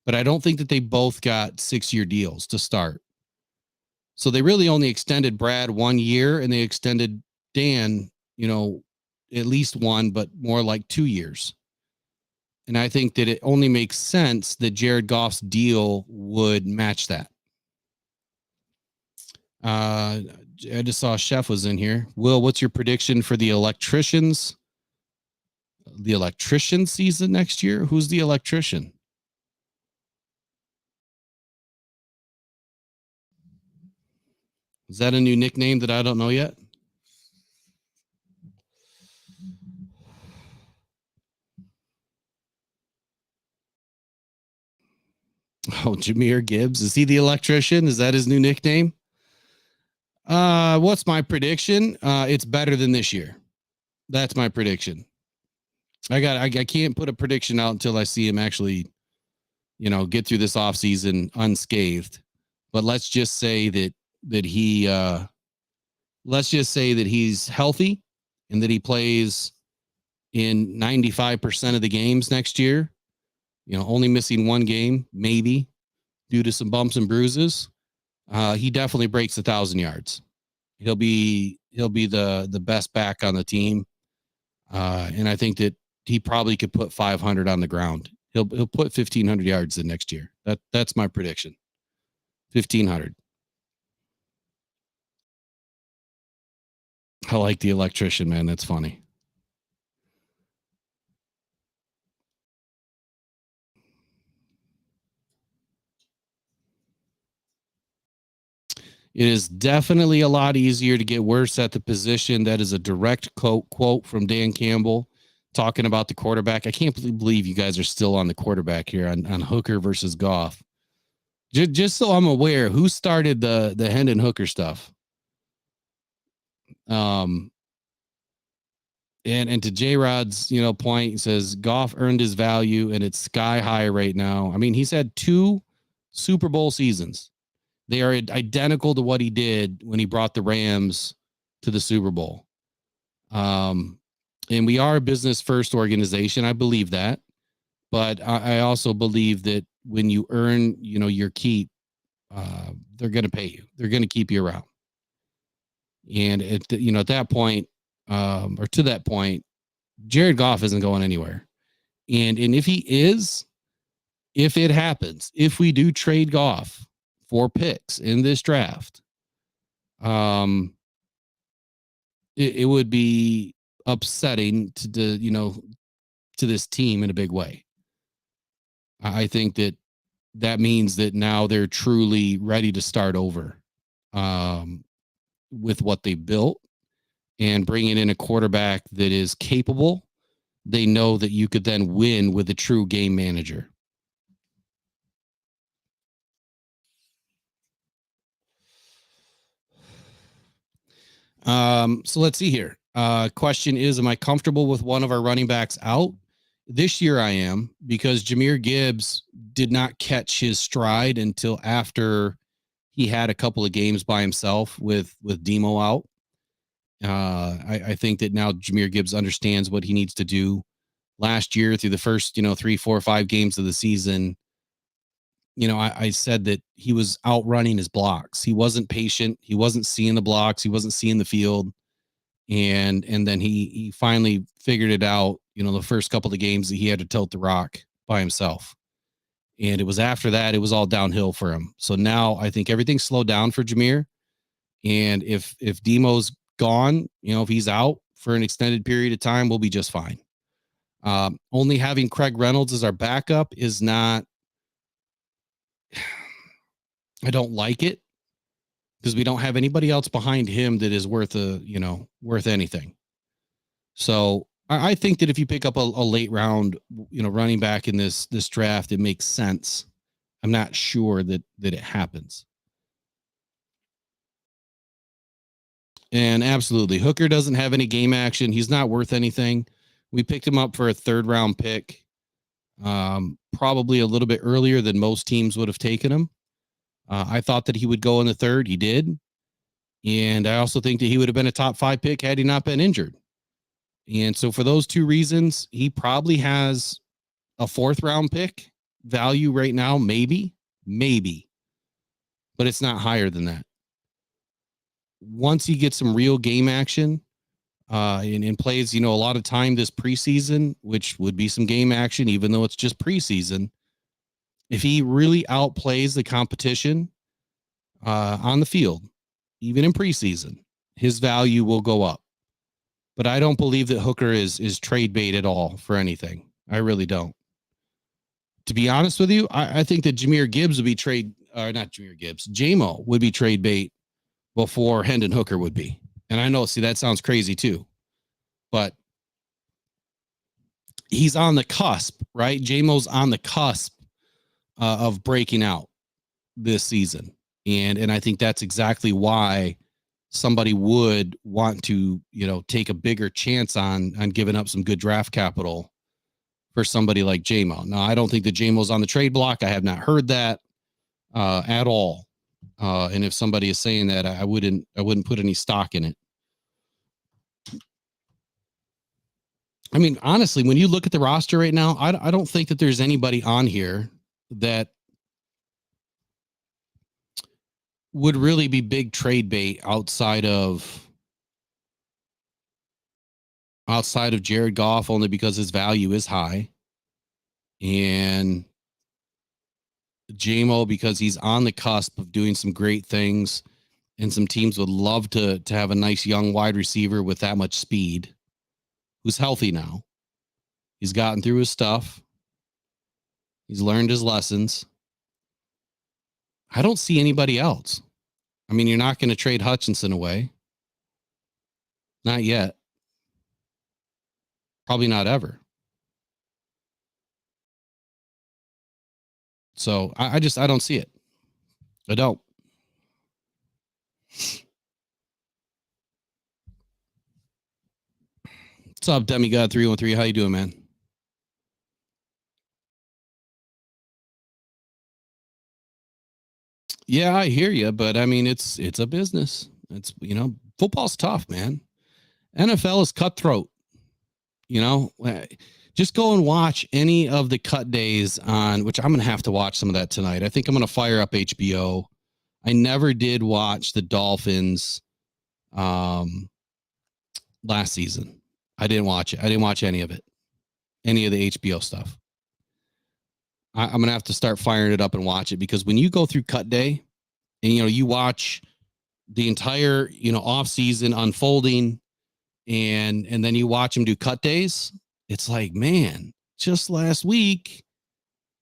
But I don't think that they both got 6-year deals to start. So they really only extended Brad 1 year, and they extended Dan, at least 1, but more like 2 years. And I think that it only makes sense that Jared Goff's deal would match that. I just saw Chef was in here. Will, what's your prediction for the electricians? The electrician season next year? Who's the electrician? Is that a new nickname that I don't know yet? Oh, Jahmyr Gibbs. Is he the electrician? Is that his new nickname? What's my prediction? It's better than this year. That's my prediction. I can't put a prediction out until I see him actually, get through this offseason unscathed. But let's just say that he's healthy and that he plays in 95% of the games next year. Only missing 1 game, maybe, due to some bumps and bruises. He definitely breaks 1,000 yards. He'll be the best back on the team. And I think that he probably could put 500 on the ground. He'll put 1,500 yards in next year. That's my prediction. 1,500. I like the electrician, man. That's funny. It is definitely a lot easier to get worse at the position. That is a direct quote from Dan Campbell. talking about the quarterback. I can't believe you guys are still on the quarterback here on Hooker versus Goff. Just so I'm aware, who started the Hendon Hooker stuff? And to J Rod's point, he says Goff earned his value and it's sky high right now. I mean, he's had 2 Super Bowl seasons. They are identical to what he did when he brought the Rams to the Super Bowl. And we are a business first organization. I believe that, but I also believe that when you earn, your keep, they're going to pay you. They're going to keep you around. And at that point, or to that point, Jared Goff isn't going anywhere. And if he is, if it happens, if we do trade Goff for picks in this draft, it would be upsetting to to this team in a big way. I think that means that now they're truly ready to start over with what they built, and bringing in a quarterback that is capable. They know that you could then win with a true game manager. So let's see here. Question is, am I comfortable with one of our running backs out? This year I am, because Jahmyr Gibbs did not catch his stride until after he had a couple of games by himself with Demo out. I think that now Jahmyr Gibbs understands what he needs to do. Last year, through the first 3, 4, 5 games of the season, I said that he was outrunning his blocks. He wasn't patient. He wasn't seeing the blocks. He wasn't seeing the field. And then he finally figured it out, the first couple of games that he had to tilt the rock by himself. And it was after that, it was all downhill for him. So now I think everything's slowed down for Jahmyr. And if Demo's gone, if he's out for an extended period of time, we'll be just fine. Only having Craig Reynolds as our backup is not, I don't like it, because we don't have anybody else behind him that is worth anything. So I think that if you pick up a late round, running back in this draft, it makes sense. I'm not sure that it happens. And absolutely, Hooker doesn't have any game action. He's not worth anything. We picked him up for a 3rd round pick, probably a little bit earlier than most teams would have taken him. I thought that he would go in the 3rd. He did. And I also think that he would have been a top 5 pick had he not been injured. And so for those 2 reasons, he probably has a 4th round pick value right now. Maybe, but it's not higher than that. Once he gets some real game action, and plays, a lot of time this preseason, which would be some game action, even though it's just preseason. If he really outplays the competition on the field, even in preseason, his value will go up. But I don't believe that Hooker is trade bait at all for anything. I really don't. To be honest with you, I think that Jahmyr Gibbs would be not Jahmyr Gibbs, J-Mo would be trade bait before Hendon Hooker would be. And I know, that sounds crazy too, but he's on the cusp, right? J-Mo's on the cusp of breaking out this season. And I think that's exactly why somebody would want to, take a bigger chance on giving up some good draft capital for somebody like J-Mo. Now, I don't think that J-Mo's on the trade block. I have not heard that at all. And if somebody is saying that, I wouldn't put any stock in it. I mean, honestly, when you look at the roster right now, I don't think that there's anybody on here that would really be big trade bait outside of Jared Goff, only because his value is high, and J-Mo because he's on the cusp of doing some great things, and some teams would love to have a nice young wide receiver with that much speed, who's healthy now. He's gotten through his stuff. He's learned his lessons. I don't see anybody else. I mean, you're not going to trade Hutchinson away. Not yet. Probably not ever. So I don't see it. I don't. What's up, Demigod 313? How you doing, man? Yeah, I hear you, but I mean, it's a business. It's, football's tough, man. NFL is cutthroat. Just go and watch any of the cut days on, which I'm going to have to watch some of that tonight. I think I'm going to fire up HBO. I never did watch the Dolphins last season. I didn't watch it. I didn't watch any of it, any of the HBO stuff. I'm going to have to start firing it up and watch it, because when you go through cut day and, you watch the entire, off season unfolding, and then you watch them do cut days, it's like, man, just last week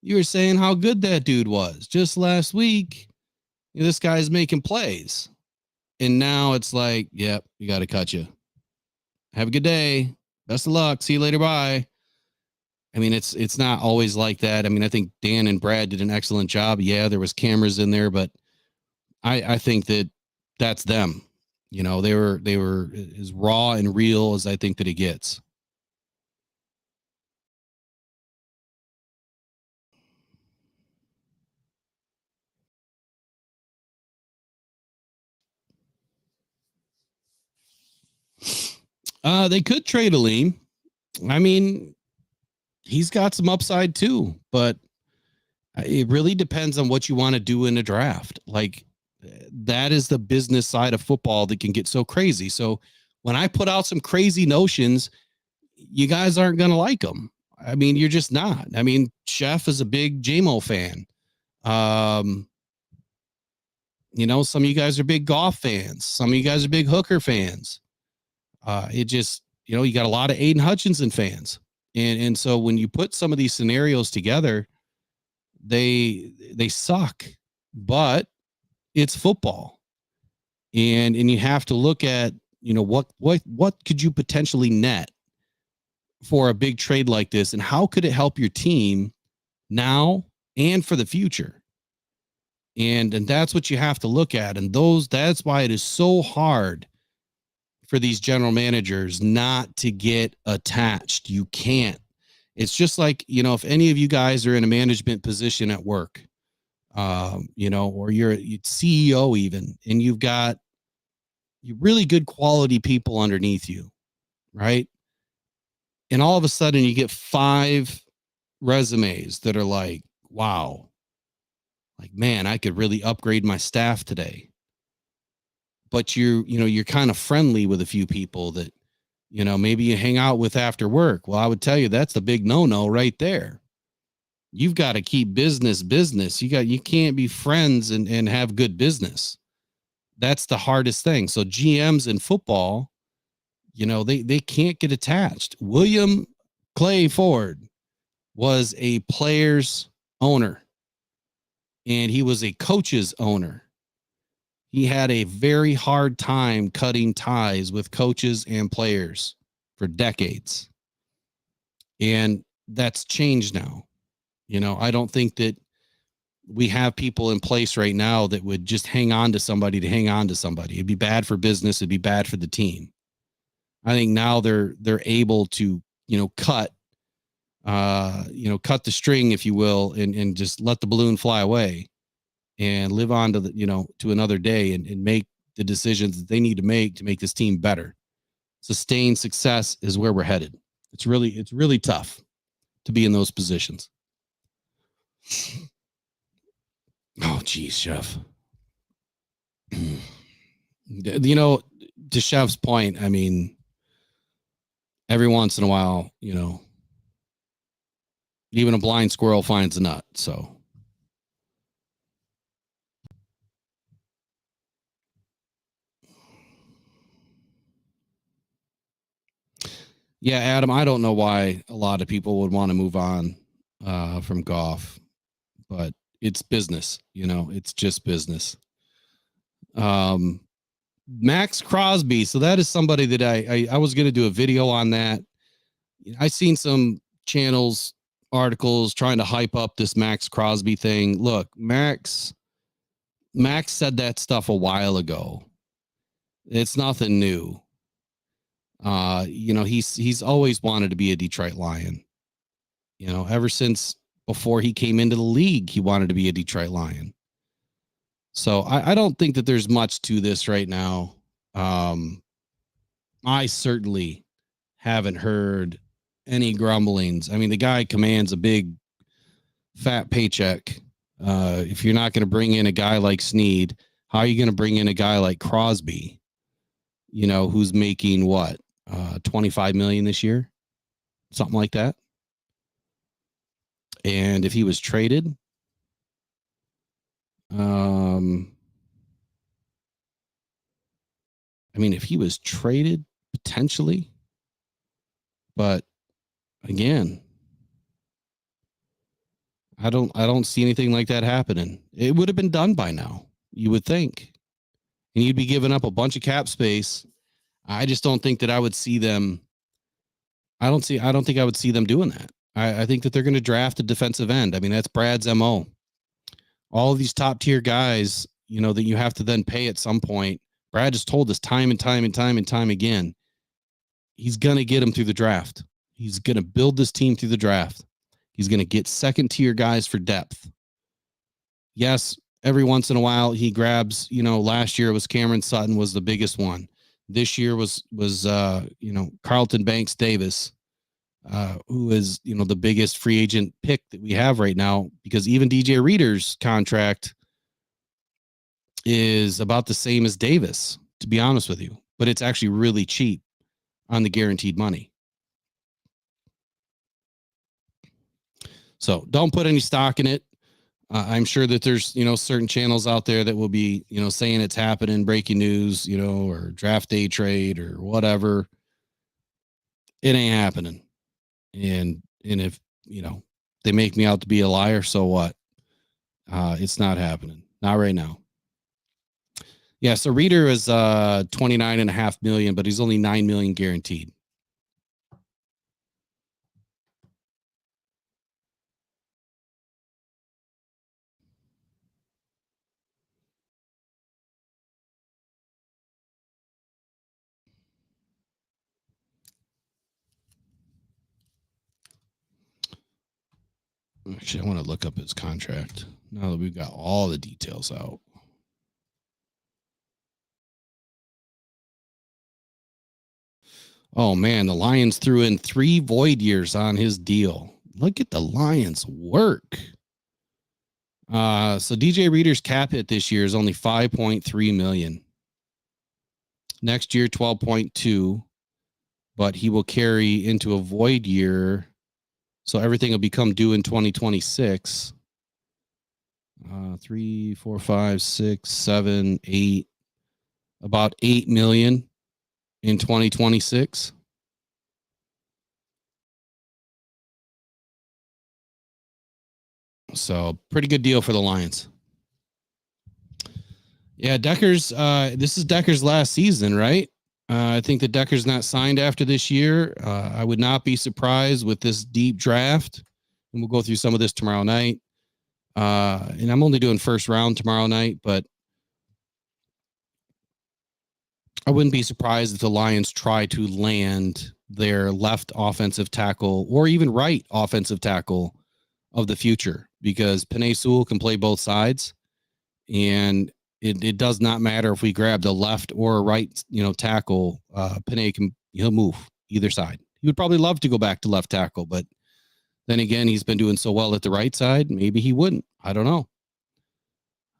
you were saying how good that dude was. Just last week, this guy's making plays. And now it's like, yep, we got to cut you. Have a good day. Best of luck. See you later. Bye. I mean, it's not always like that. I mean, I think Dan and Brad did an excellent job. Yeah, there was cameras in there, but I think that's them. They were as raw and real as I think that it gets. They could trade Aleem. I mean, he's got some upside too, but it really depends on what you want to do in a draft. Like, that is the business side of football that can get so crazy. So when I put out some crazy notions, you guys aren't going to like them. I mean, you're just not. I mean, Chef is a big JMO fan. Some of you guys are big Goff fans. Some of you guys are big Hooker fans. It just, you got a lot of Aiden Hutchinson fans. And so when you put some of these scenarios together, they suck, but it's football. And you have to look at, what could you potentially net for a big trade like this, and how could it help your team now and for the future? And that's what you have to look at. And that's why it is so hard for these general managers not to get attached. You can't. It's just like, if any of you guys are in a management position at work, or you're a CEO even, and you've got really good quality people underneath you, right? And all of a sudden you get 5 resumes that are like, wow, like, man, I could really upgrade my staff today. But you're kind of friendly with a few people that, maybe you hang out with after work. Well, I would tell you that's the big no-no right there. You've got to keep business. You can't be friends and have good business. That's the hardest thing. So GMs in football, they can't get attached. William Clay Ford was a player's owner, and he was a coach's owner. He had a very hard time cutting ties with coaches and players for decades. And that's changed now. I don't think that we have people in place right now that would just hang on to somebody to hang on to somebody. It'd be bad for business. It'd be bad for the team. I think now they're able to, cut the string, if you will, and just let the balloon fly away and live on to to another day and make the decisions that they need to make this team better. Sustained success is where we're headed. It's really tough to be in those positions. Oh, geez, Chef. To Chef's point, I mean, every once in a while, even a blind squirrel finds a nut. So. Yeah, Adam, I don't know why a lot of people would want to move on from Goff, but it's business, it's just business. Max Crosby. So that is somebody that I was going to do a video on that. I seen some channels, articles trying to hype up this Max Crosby thing. Look, Max said that stuff a while ago. It's nothing new. He's always wanted to be a Detroit Lion. Ever since before he came into the league, he wanted to be a Detroit Lion. So I don't think that there's much to this right now. I certainly haven't heard any grumblings. I mean, the guy commands a big fat paycheck. If you're not going to bring in a guy like Snead, how are you going to bring in a guy like Crosby, who's making what, 25 million this year, something like that? And if he was traded, if he was traded potentially, but again, I don't see anything like that happening. It would have been done by now, you would think. And you'd be giving up a bunch of cap space. I just don't think that I would see them. I don't think I would see them doing that. I think that they're going to draft a defensive end. I mean, that's Brad's MO. All of these top tier guys, that you have to then pay at some point. Brad has told us time and time and time and time again, he's going to get them through the draft. He's going to build this team through the draft. He's going to get second tier guys for depth. Yes, every once in a while he grabs, last year it was Cameron Sutton was the biggest one. This year was Carlton Banks Davis, who is, the biggest free agent pick that we have right now, because even DJ Reader's contract is about the same as Davis, to be honest with you, but it's actually really cheap on the guaranteed money. So don't put any stock in it. I'm sure that there's, certain channels out there that will be, saying it's happening, breaking news, or draft day trade or whatever. It ain't happening. And if, they make me out to be a liar, so what? It's not happening. Not right now. Yeah. So Reader is 29.5 million, but he's only 9 million guaranteed. Actually, I want to look up his contract now that we've got all the details out. Oh, man, the Lions threw in 3 void years on his deal. Look at the Lions work. So DJ Reader's cap hit this year is only 5.3 million. Next year, 12.2, but he will carry into a void year. So everything will become due in 2026. 3, 4, 5, 6, 7, 8, about 8 million in 2026. So pretty good deal for the Lions. Yeah, Decker's, this is Decker's last season, right? I think that Decker's not signed after this year. I would not be surprised with this deep draft. And we'll go through some of this tomorrow night. And I'm only doing first round tomorrow night, but I wouldn't be surprised if the Lions try to land their left offensive tackle or even right offensive tackle of the future, because Penei Sewell can play both sides. And it does not matter if we grab the left or a right, tackle. Penei he'll move either side. He would probably love to go back to left tackle, but then again, he's been doing so well at the right side. Maybe he wouldn't. I don't know.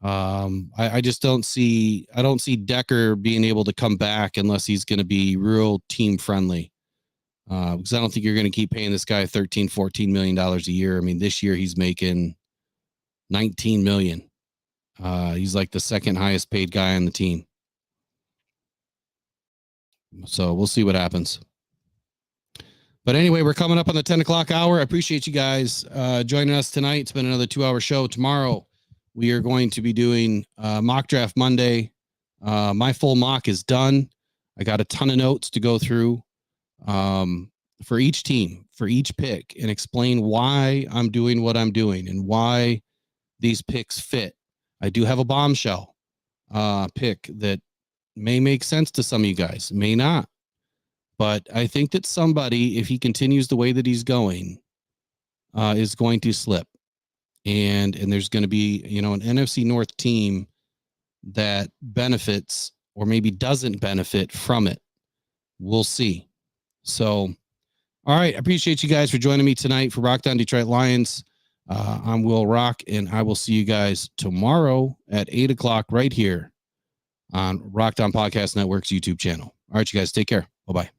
I just don't see Decker being able to come back unless he's going to be real team friendly. Because I don't think you're going to keep paying this guy $13-14 million a year. I mean, this year he's making 19 million. He's like the second highest paid guy on the team. So we'll see what happens. But anyway, we're coming up on the 10 o'clock hour. I appreciate you guys joining us tonight. It's been another 2-hour show. Tomorrow, we are going to be doing Mock Draft Monday. My full mock is done. I got a ton of notes to go through. for each team, for each pick, and explain why I'm doing what I'm doing and why these picks fit. I do have a bombshell pick that may make sense to some of you guys, may not. But I think that somebody, if he continues the way that he's going, is going to slip. And there's going to be, an NFC North team that benefits or maybe doesn't benefit from it. We'll see. So, all right. I appreciate you guys for joining me tonight for Rock Down Detroit Lions. I'm Will Rock, and I will see you guys tomorrow at 8:00 right here on Rock Down Podcast Network's YouTube channel. All right, you guys, take care. Bye-bye.